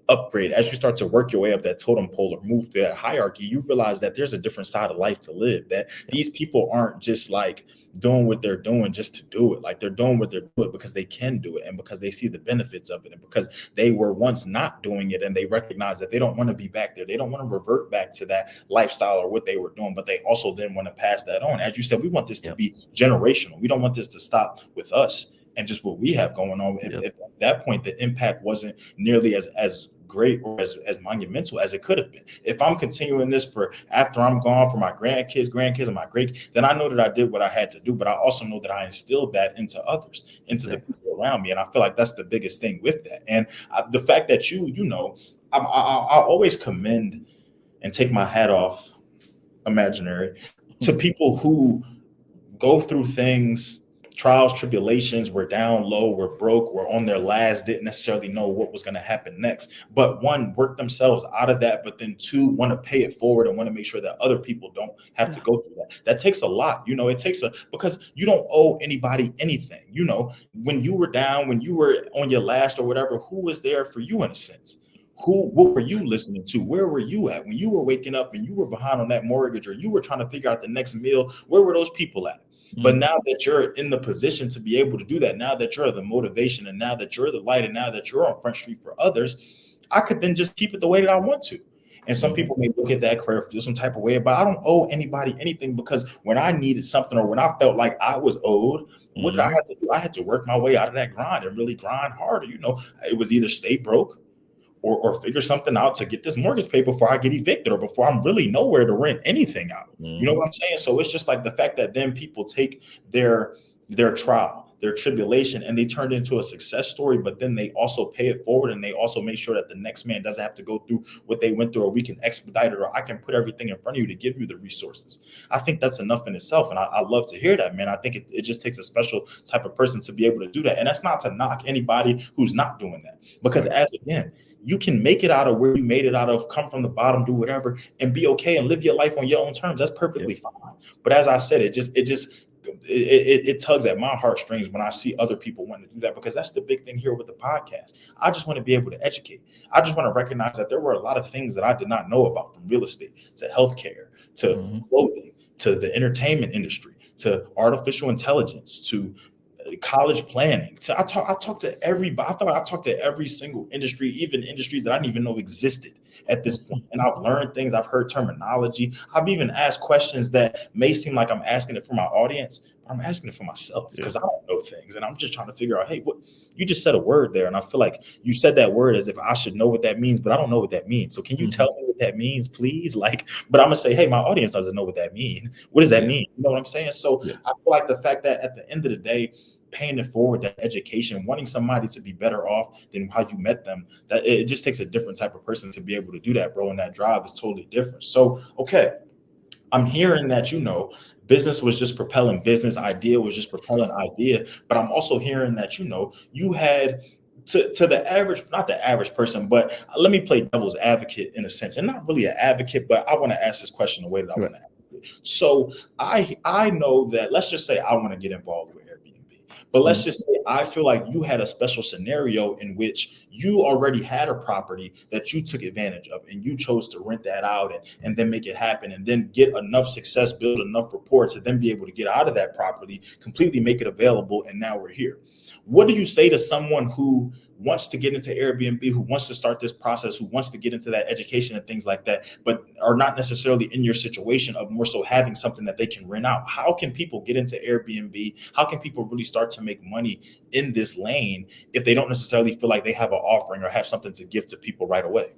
upgrade, as you start to work your way up that totem pole or move through that hierarchy, you realize that there's a different side of life to live, that these people aren't just like doing what they're doing just to do it. Like, they're doing what they're doing because they can do it, and because they see the benefits of it, and because they were once not doing it, and they recognize that they don't want to be back there. They don't want to revert back to that lifestyle or what they were doing, but they also then want to pass that on. As you said, we want this to be generational. We don't want this to stop with us and just what we have going on. If at that point the impact wasn't nearly as great or as monumental as it could have been. If I'm continuing this for after I'm gone, for my grandkids, and my great, then I know that I did what I had to do, but I also know that I instilled that into others, into the people around me. And I feel like that's the biggest thing with that. And the fact that I always commend and take my hat off, imaginary, to people who go through things, trials, tribulations, were down low, were broke, were on their last, didn't necessarily know what was going to happen next. But one, work themselves out of that, but then two, want to pay it forward and want to make sure that other people don't have to go through that. That takes a lot. It takes because you don't owe anybody anything. When you were down, when you were on your last or whatever, who was there for you in a sense? What were you listening to? Where were you at when you were waking up and you were behind on that mortgage, or you were trying to figure out the next meal? Where were those people at? But now that you're in the position to be able to do that, now that you're the motivation, and now that you're the light, and now that you're on Front Street for others, I could then just keep it the way that I want to. And some people may look at that career feel some type of way, but I don't owe anybody anything, because when I needed something, or when I felt like I was owed, what did I have to do? I had to work my way out of that grind and really grind harder. It was either stay broke, or figure something out to get this mortgage paid before I get evicted, or before I'm really nowhere to rent anything out. You know what I'm saying? So it's just like the fact that then people take their trial, their tribulation, and they turn it into a success story, but then they also pay it forward, and they also make sure that the next man doesn't have to go through what they went through, or we can expedite it, or I can put everything in front of you to give you the resources. I think that's enough in itself. And I love to hear that, man. I think it just takes a special type of person to be able to do that. And that's not to knock anybody who's not doing that, because again, you can make it out of where you made it out of, come from the bottom, do whatever, and be okay and live your life on your own terms. That's perfectly fine. But as I said, it tugs at my heartstrings when I see other people wanting to do that, because that's the big thing here with the podcast. I just want to be able to educate. I just want to recognize that there were a lot of things that I did not know about, from real estate to healthcare to clothing to the entertainment industry to artificial intelligence to college planning. So I talk to everybody. I feel like I talk to every single industry, even industries that I didn't even know existed. at this point. And I've learned things, I've heard terminology, I've even asked questions that may seem like I'm asking it for my audience, but I'm asking it for myself because I don't know things. And I'm just trying to figure out, hey, what you just said a word there. And I feel like you said that word as if I should know what that means, but I don't know what that means. So can you tell me what that means, please? Like, but I'm gonna say, hey, my audience doesn't know what that means. What does that mean? You know what I'm saying? So I feel like the fact that at the end of the day, paying it forward, that education, wanting somebody to be better off than how you met them, that it just takes a different type of person to be able to do that, bro. And that drive is totally different. So, okay, I'm hearing that, business was just propelling business, idea was just propelling idea. But I'm also hearing that, you had to the average, not the average person, but let me play devil's advocate in a sense, and not really an advocate, but I want to ask this question the way that I want to ask it. So I know that, let's just say I want to get involved with Airbnb, but let's just say I feel like you had a special scenario in which you already had a property that you took advantage of and you chose to rent that out and then make it happen and then get enough success, build enough rapport to then be able to get out of that property, completely make it available, and now we're here. What do you say to someone who wants to get into Airbnb, who wants to start this process, who wants to get into that education and things like that, but are not necessarily in your situation of more so having something that they can rent out? How can people get into Airbnb? How can people really start to make money in this lane if they don't necessarily feel like they have an offering or have something to give to people right away?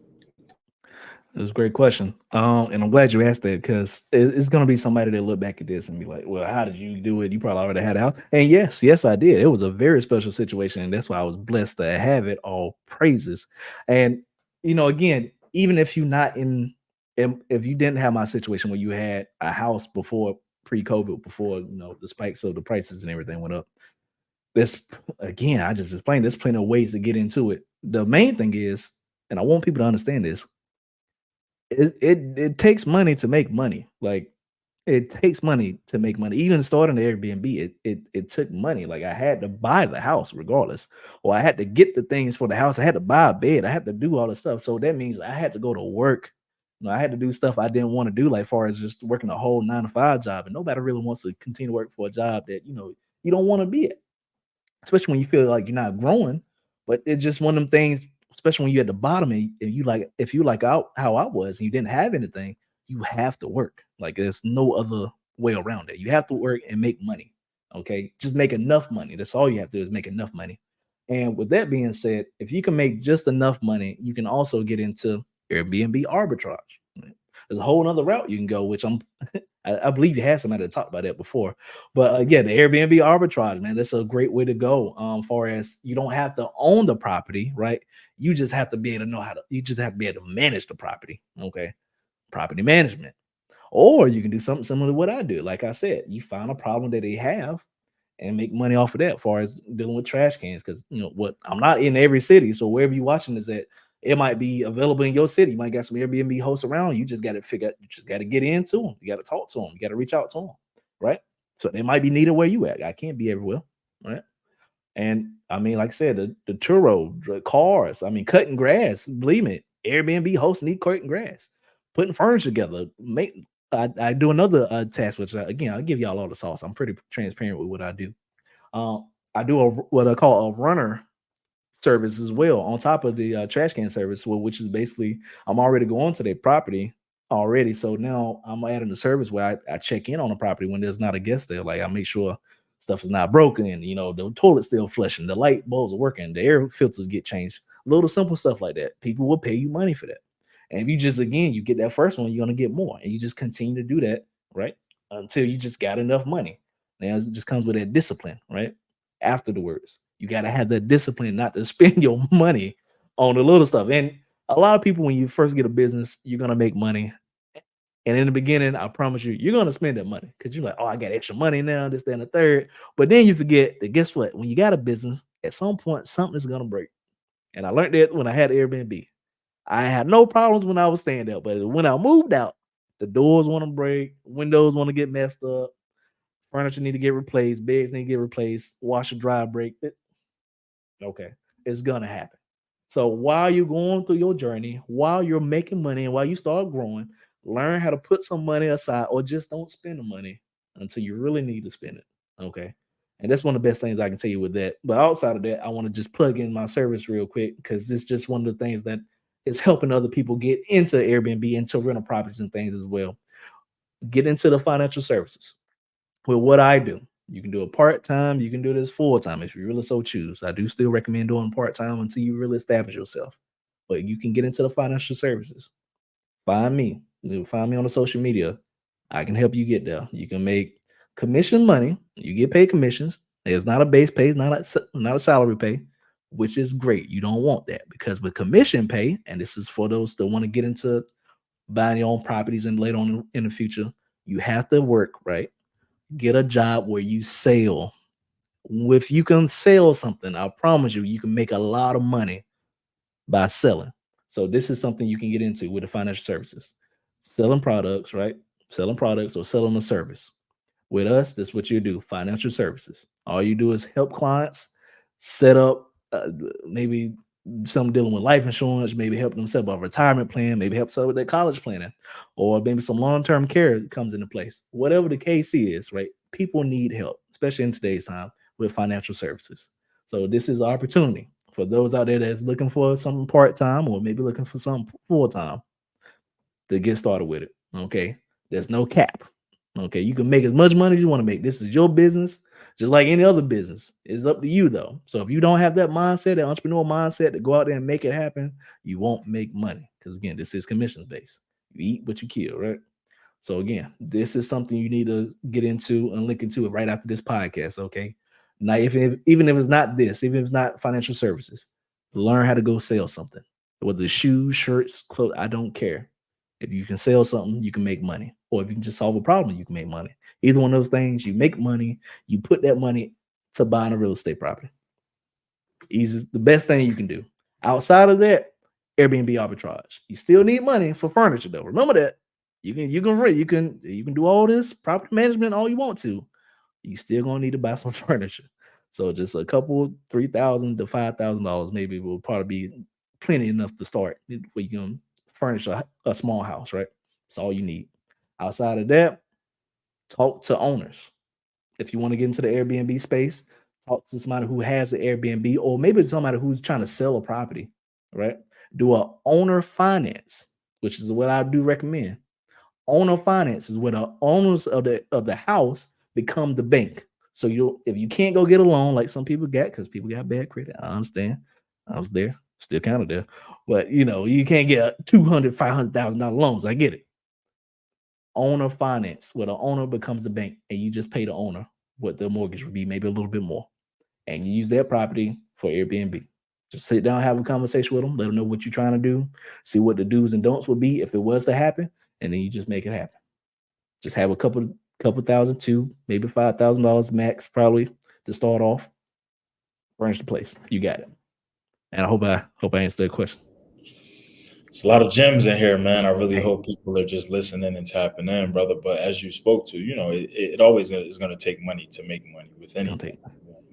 It was a great question. And I'm glad you asked that because it's going to be somebody that look back at this and be like, well, how did you do it? You probably already had a house. And yes, I did. It was a very special situation. And that's why I was blessed to have it, all praises. And, again, even if you're not if you didn't have my situation where you had a house before pre-COVID, before, the spikes of the prices and everything went up, this, again, I just explained, there's plenty of ways to get into it. The main thing is, and I want people to understand this, it takes money to make money. Like, it takes money to make money. Even starting the Airbnb, it took money. Like, I had to buy the house regardless, or I had to get the things for the house. I had to buy a bed. I had to do all the stuff. So that means I had to go to work. I had to do stuff I didn't want to do, like far as just working a whole 9 to 5 job. And nobody really wants to continue to work for a job that you don't want to be at, especially when you feel like you're not growing. But it's just one of them things, especially when you're at the bottom and you like, if you like out how I was and you didn't have anything, you have to work. Like, there's no other way around it. You have to work and make money. Okay. Just make enough money. That's all you have to do, is make enough money. And with that being said, if you can make just enough money, you can also get into Airbnb arbitrage. Right? There's a whole other route you can go, which I believe you had somebody to talk about that before. But yeah, the Airbnb arbitrage, man, that's a great way to go. Far as you don't have to own the property, right? You just have to be able to you just have to be able to manage the property. Okay. Property management. Or you can do something similar to what I do. Like I said, you find a problem that they have and make money off of that, as far as dealing with trash cans. Because what, I'm not in every city. So wherever you're watching is at, it might be available in your city. You might got some Airbnb hosts around. You just got to figure out, you just got to get into them. You got to talk to them. You got to reach out to them. Right. So they might be needed where you at. I can't be everywhere. Right. And I mean, like I said, the Turo, the cars, I mean, cutting grass, believe me, Airbnb hosts need cutting grass, putting furniture together. I do another task, which again, I'll give y'all all the sauce. I'm pretty transparent with what I do. I do what I call a runner service as well, on top of the trash can service, which is basically, I'm already going to their property already. So now I'm adding the service where I check in on the property when there's not a guest there. Like, I make sure stuff is not broken, and the toilet's still flushing, the light bulbs are working, the air filters get changed, little simple stuff like that. People will pay you money for that. And if you just, again, you get that first one, you're gonna get more, and you just continue to do that, right? Until you just got enough money. Now it just comes with that discipline, right? After the words, you got to have that discipline not to spend your money on the little stuff. And a lot of people, when you first get a business, you're gonna make money. And in the beginning, I promise you, you're gonna spend that money because you're like, oh, I got extra money now, this, that, and the third. But then you forget that, guess what? When you got a business, at some point, something's gonna break. And I learned that when I had Airbnb. I had no problems when I was staying there, but when I moved out, the doors want to break, windows want to get messed up, furniture need to get replaced, beds need to get replaced, washer dry break. Okay, it's gonna happen. So while you're going through your journey, while you're making money, and while you start growing, learn how to put some money aside, or just don't spend the money until you really need to spend it. Okay. And that's one of the best things I can tell you with that. But outside of that, I want to just plug in my service real quick, because this is just one of the things that is helping other people get into Airbnb, into rental properties and things as well. Get into the financial services. With what I do, you can do it part-time, you can do this full-time if you really so choose. I do still recommend doing part-time until you really establish yourself. But you can get into the financial services. Find me. Find me on the social media. I can help you get there. You can make commission money. You get paid commissions. It's not a base pay, it's not a salary pay, which is great. You don't want that because with commission pay, and this is for those that want to get into buying your own properties and later on in the future, you have to work, right? Get a job where you sell. If you can sell something, I promise you, you can make a lot of money by selling. So this is something you can get into with the financial services. Selling products, right? Selling products or selling a service. With us, that's what you do. Financial services. All you do is help clients set up maybe some dealing with life insurance, maybe help them set up a retirement plan, maybe help set up with their college planning, or maybe some long-term care comes into place. Whatever the case is, right? People need help, especially in today's time with financial services. So this is an opportunity for those out there that's looking for something part-time or maybe looking for something full-time to get started with it. Okay. There's no cap. Okay. You can make as much money as you want to make. This is your business, just like any other business. It's up to you, though. So if you don't have that mindset, that entrepreneurial mindset to go out there and make it happen, you won't make money. Because again, this is commission based. You eat what you kill, right? So again, this is something you need to get into and link into it right after this podcast. Okay. Now, even if it's not this, even if it's not financial services, learn how to go sell something. Whether it's shoes, shirts, clothes, I don't care. If you can sell something, you can make money. Or if you can just solve a problem, you can make money. Either one of those things, you make money, you put that money to buying a real estate property. Easy, the best thing you can do. Outside of that, Airbnb arbitrage. You still need money for furniture, though. Remember that. You can do all this property management all you want to. You still gonna need to buy some furniture. So just a couple $3,000 to $5,000 maybe will probably be plenty enough to start where you can furnish a small house, right? That's all you need. Outside of that, talk to owners. If you want to get into the Airbnb space, talk to somebody who has the Airbnb, or maybe somebody who's trying to sell a property, right? Do a owner finance, which is what I do recommend. Owner finance is where the owners of the house become the bank. So if you can't go get a loan like some people got, because people got bad credit, I understand. I was there, still kind of there, but you can't get $200,000, $500,000 loans. I get it. Owner finance, where the owner becomes the bank, and you just pay the owner what the mortgage would be, maybe a little bit more, and you use their property for Airbnb. Just sit down, have a conversation with them, let them know what you're trying to do, see what the do's and don'ts would be if it was to happen, and then you just make it happen. Just have a couple thousand, maybe $5,000 max, probably to start off. Furnish the place. You got it. And I hope I answered that question. It's a lot of gems in here, man. I really hope people are just listening and tapping in, brother. But as you spoke to, it always is going to take money to make money with anything,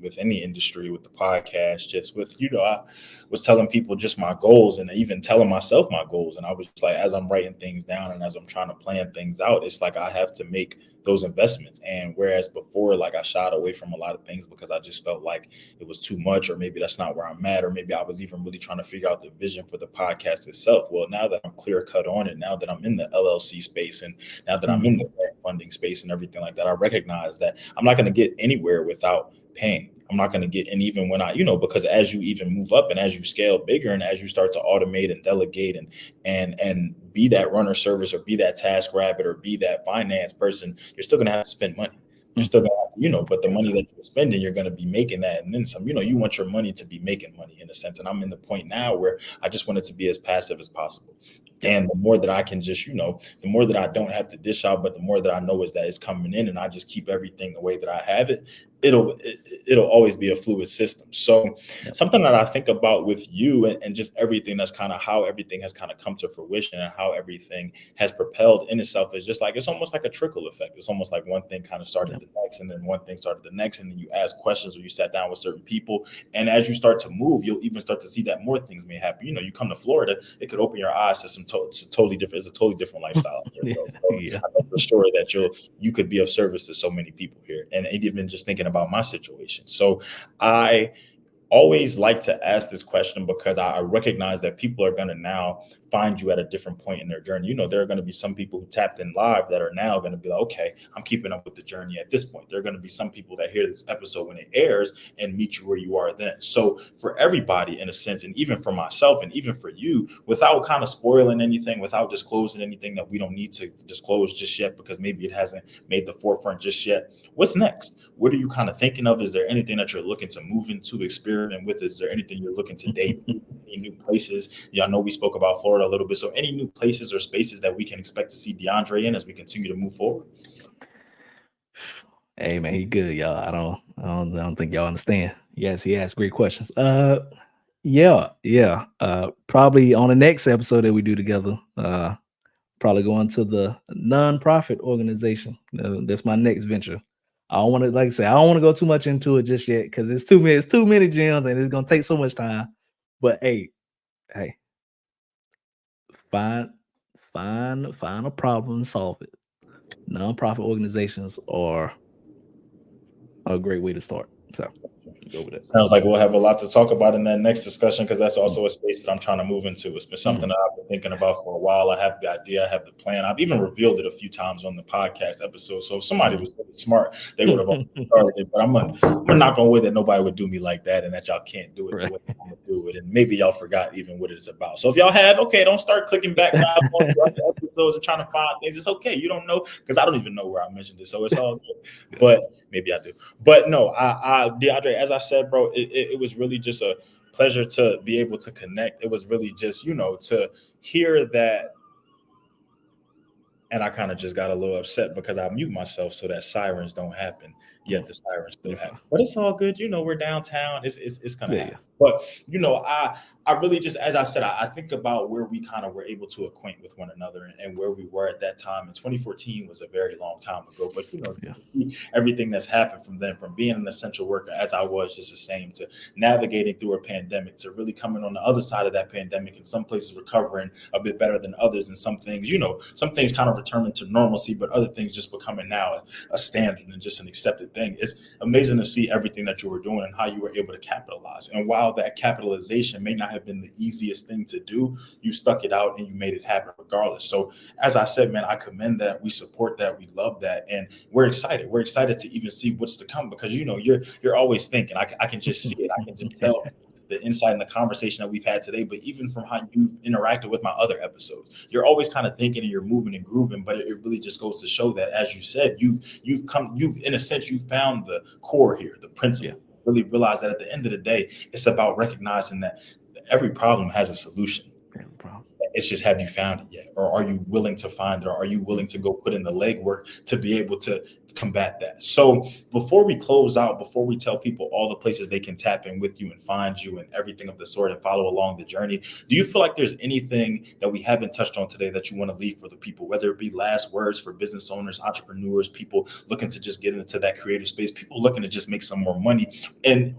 with any industry, with the podcast, just with, I was telling people just my goals and even telling myself my goals. And I was just like, as I'm writing things down and as I'm trying to plan things out, it's like I have to make those investments. And whereas before, like I shied away from a lot of things because I just felt like it was too much, or maybe that's not where I'm at, or maybe I was even really trying to figure out the vision for the podcast itself. Well, now that I'm clear cut on it, now that I'm in the LLC space, and now that I'm in the funding space and everything like that, I recognize that I'm not going to get anywhere without paying. I'm not going to get, and even when I, because as you even move up and as you scale bigger and as you start to automate and delegate and be that runner service or be that task rabbit or be that finance person, you're still going to have to spend money. You're still going to have to, but the money that you're spending, you're going to be making that. And then some, you want your money to be making money in a sense. And I'm in the point now where I just want it to be as passive as possible. And the more that I can just, the more that I don't have to dish out, but the more that I know is that it's coming in and I just keep everything the way that I have it, it'll always be a fluid system. So something that I think about with you and just everything, that's kind of how everything has kind of come to fruition and how everything has propelled in itself, is just like, it's almost like a trickle effect. It's almost like one thing kind of started the next, and then one thing started the next, and then you ask questions or you sat down with certain people. And as you start to move, you'll even start to see that more things may happen. You come to Florida, it could open your eyes to some totally different lifestyle here, bro. So I know for sure that you could be of service to so many people here, and even just thinking about my situation. So I always like to ask this question because I recognize that people are going to now find you at a different point in their journey. There are going to be some people who tapped in live that are now going to be like, okay, I'm keeping up with the journey at this point. There are going to be some people that hear this episode when it airs and meet you where you are then. So for everybody, in a sense, and even for myself and even for you, without kind of spoiling anything, without disclosing anything that we don't need to disclose just yet, because maybe it hasn't made the forefront just yet, what's next? What are you kind of thinking of? Is there anything that you're looking to move into, experiment with? Is there anything you're looking to date? Any new places? Y'all know we spoke about Florida a little bit. So any new places or spaces that we can expect to see DeAndre in as we continue to move forward? Hey man, he good, y'all. I don't think y'all understand. Yes, he asked great questions. Yeah. Probably on the next episode that we do together. Probably going to the nonprofit organization. That's my next venture. I don't want to, like I say, I don't want to go too much into it just yet because it's too many gems and it's gonna take so much time. But hey, find a problem and solve it. Nonprofit organizations are a great way to start. So go with it. Sounds like we'll have a lot to talk about in that next discussion, because that's also a space that I'm trying to move into. It's been something that I've been thinking about for a while. I have the idea, I have the plan. I've even revealed it a few times on the podcast episode. So if somebody was really smart, they would have started it. But I'm not gonna wood that nobody would do me like that, and that y'all can't do it the way I'm gonna do it. And maybe y'all forgot even what it's about. So if y'all have, okay, don't start clicking back now on the other episodes and trying to find things. It's okay. You don't know, because I don't even know where I mentioned it. So it's all good. But maybe I do. But no, I DeAndre, as I said, bro, it was really just a pleasure to be able to connect. It was really just, to hear that. And I kind of just got a little upset because I mute myself so that sirens don't happen. Yet the sirens still happen. But it's all good. We're downtown. It's gonna happen. But I really just, as I said, I think about where we kind of were able to acquaint with one another and where we were at that time. And 2014 was a very long time ago. But everything that's happened from then, from being an essential worker as I was, just the same, to navigating through a pandemic, to really coming on the other side of that pandemic, in some places recovering a bit better than others, and some things, some things kind of returning to normalcy, but other things just becoming now a standard and just an accepted thing. It's amazing to see everything that you were doing and how you were able to capitalize. And while that capitalization may not have been the easiest thing to do, you stuck it out and you made it happen regardless. So as I said, man, I commend that. We support that. We love that. And we're excited. We're excited to even see what's to come, because you're always thinking. I can just see it. I can just tell the insight and the conversation that we've had today, but even from how you've interacted with my other episodes, you're always kind of thinking and you're moving and grooving. But it really just goes to show that, as you said, you've in a sense, you found the core here, the principle. Yeah. Really realize that at the end of the day, it's about recognizing that every problem has a solution. It's just, have you found it yet? Or are you willing to find it? Or are you willing to go put in the legwork to be able to combat that? So before we close out, before we tell people all the places they can tap in with you and find you and everything of the sort and follow along the journey, do you feel like there's anything that we haven't touched on today that you want to leave for the people, whether it be last words for business owners, entrepreneurs, people looking to just get into that creative space, people looking to just make some more money?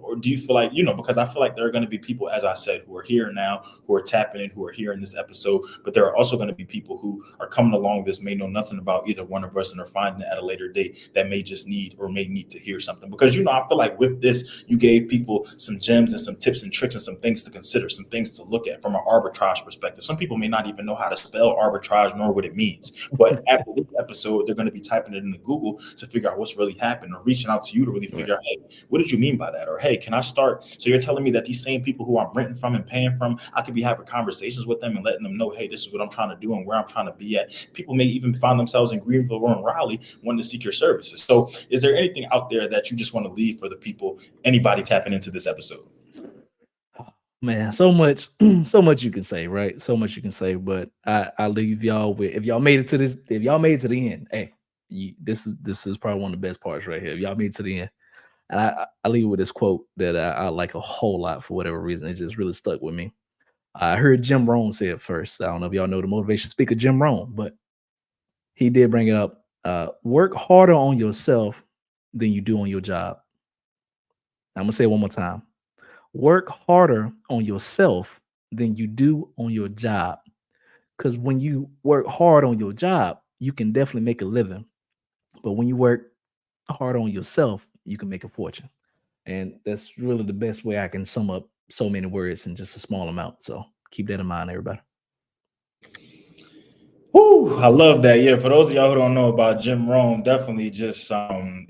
Or do you feel like, because I feel like there are going to be people, as I said, who are here now, who are tapping in, who are here in this episode, but there are also going to be people who are coming along this, may know nothing about either one of us, and are finding it at a later date, that may just need to hear something. Because I feel like with this, you gave people some gems and some tips and tricks and some things to consider, some things to look at from an arbitrage perspective. Some people may not even know how to spell arbitrage nor what it means, but after this episode, they're going to be typing it into Google to figure out what's really happened, or reaching out to you to really figure out, hey, what did you mean by that? Or, hey, can I start? So you're telling me that these same people who I'm renting from and paying from, I could be having conversations with them and letting them know, hey, this is what I'm trying to do and where I'm trying to be at. People may even find themselves in Greenville or in Raleigh wanting to seek your services. So is there anything out there that you just want to leave for the people, anybody tapping into this episode? Man, so much you can say, right? So much you can say, but I leave y'all with, if y'all made it to the end, hey, this is probably one of the best parts right here. If y'all made it to the end. And I leave with this quote that I like a whole lot for whatever reason. It just really stuck with me. I heard Jim Rohn say it first. I don't know if y'all know the motivation speaker Jim Rohn, but he did bring it up. Work harder on yourself than you do on your job. I'm going to say it one more time. Work harder on yourself than you do on your job. Because when you work hard on your job, you can definitely make a living. But when you work hard on yourself, you can make a fortune. And that's really the best way I can sum up so many words in just a small amount. So keep that in mind, everybody. Woo, I love that. Yeah, for those of y'all who don't know about Jim Rome, definitely just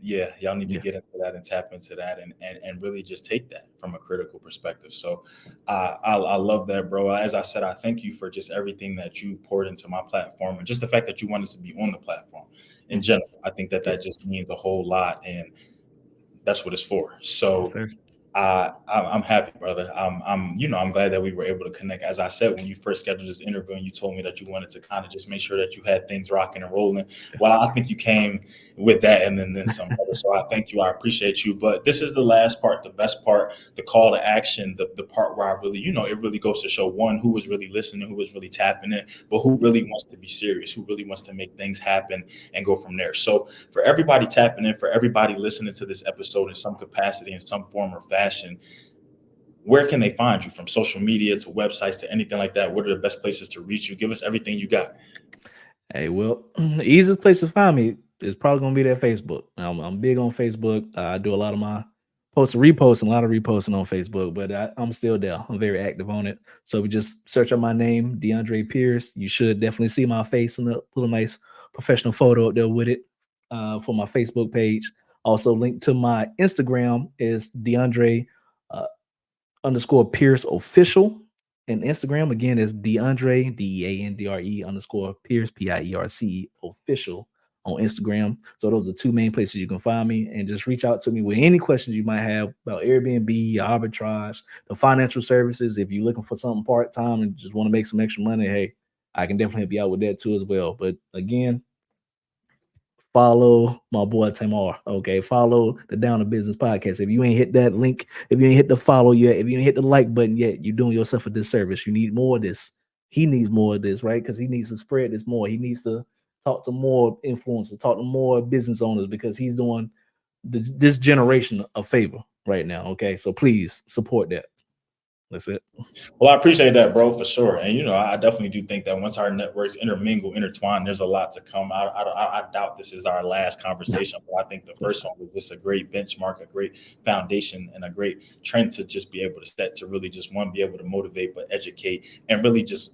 yeah, y'all need to Yeah. get into that and tap into that and really just take that from a critical perspective. So I love that, bro. As I said, I thank you for just everything that you've poured into my platform and just the fact that you want us to be on the platform in general. I think that Yeah. that just means a whole lot, and that's what it's for. Yes, So sir. I'm happy, brother. I'm glad that we were able to connect. As I said, when you first scheduled this interview and you told me that you wanted to kind of just make sure that you had things rocking and rolling, well, I think you came with that and then some other. So I thank you. I appreciate you. But this is the last part, the best part, the call to action, the part where I really, it really goes to show one, who was really listening, who was really tapping in, but who really wants to be serious, who really wants to make things happen and go from there. So for everybody tapping in, for everybody listening to this episode in some capacity, in some form or fashion, where can they find you, from social media to websites to anything like that? What are the best places to reach you? Give us everything you got. Hey, well, the easiest place to find me is probably gonna be that Facebook. I'm big on Facebook. I do a lot of my reposting, a lot of reposting on Facebook, but I'm still there. I'm very active on it. So we just search up my name, DeAndre Pierce. You should definitely see my face in a little nice professional photo up there with it for my Facebook page. Also, linked to my Instagram is DeAndre uh, underscore Pierce official. And Instagram again is DeAndre DeAndre underscore Pierce Pierce official on Instagram. So those are two main places you can find me, and just reach out to me with any questions you might have about Airbnb, arbitrage, the financial services. If you're looking for something part time and just want to make some extra money, hey, I can definitely help you out with that too as well. But again, follow my boy Tamar. Okay, follow the Down to Business podcast. If you ain't hit that link, if you ain't hit the follow yet, if you ain't hit the like button yet, you're doing yourself a disservice. You need more of this. He needs more of this, right? Because he needs to spread this more. He needs to talk to more influencers, talk to more business owners, because he's doing this generation a favor right now. Okay, so please support that. That's it. Well, I appreciate that, bro, for sure. And I definitely do think that once our networks intertwine, there's a lot to come. I doubt this is our last conversation, but I think the first one was just a great benchmark, a great foundation, and a great trend to just be able to set, to really just be able to motivate, but educate, and really just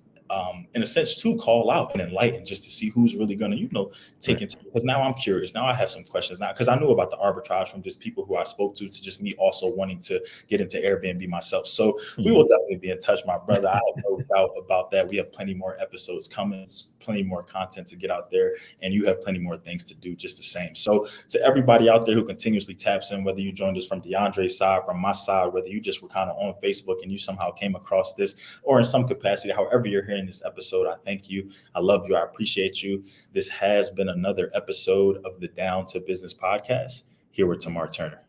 in a sense to call out and enlighten, just to see who's really going to take into, because now I'm curious. Now I have some questions now, because I knew about the arbitrage from just people who I spoke to just me also wanting to get into Airbnb myself. So we will definitely be in touch, my brother. I have no doubt about that. We have plenty more episodes coming, plenty more content to get out there, and you have plenty more things to do just the same. So to everybody out there who continuously taps in, whether you joined us from DeAndre's side, from my side, whether you just were kind of on Facebook and you somehow came across this, or in some capacity, however you're hearing this episode, I thank you. I love you. I appreciate you. This has been another episode of the Down to Business podcast, here with Tamar Turner.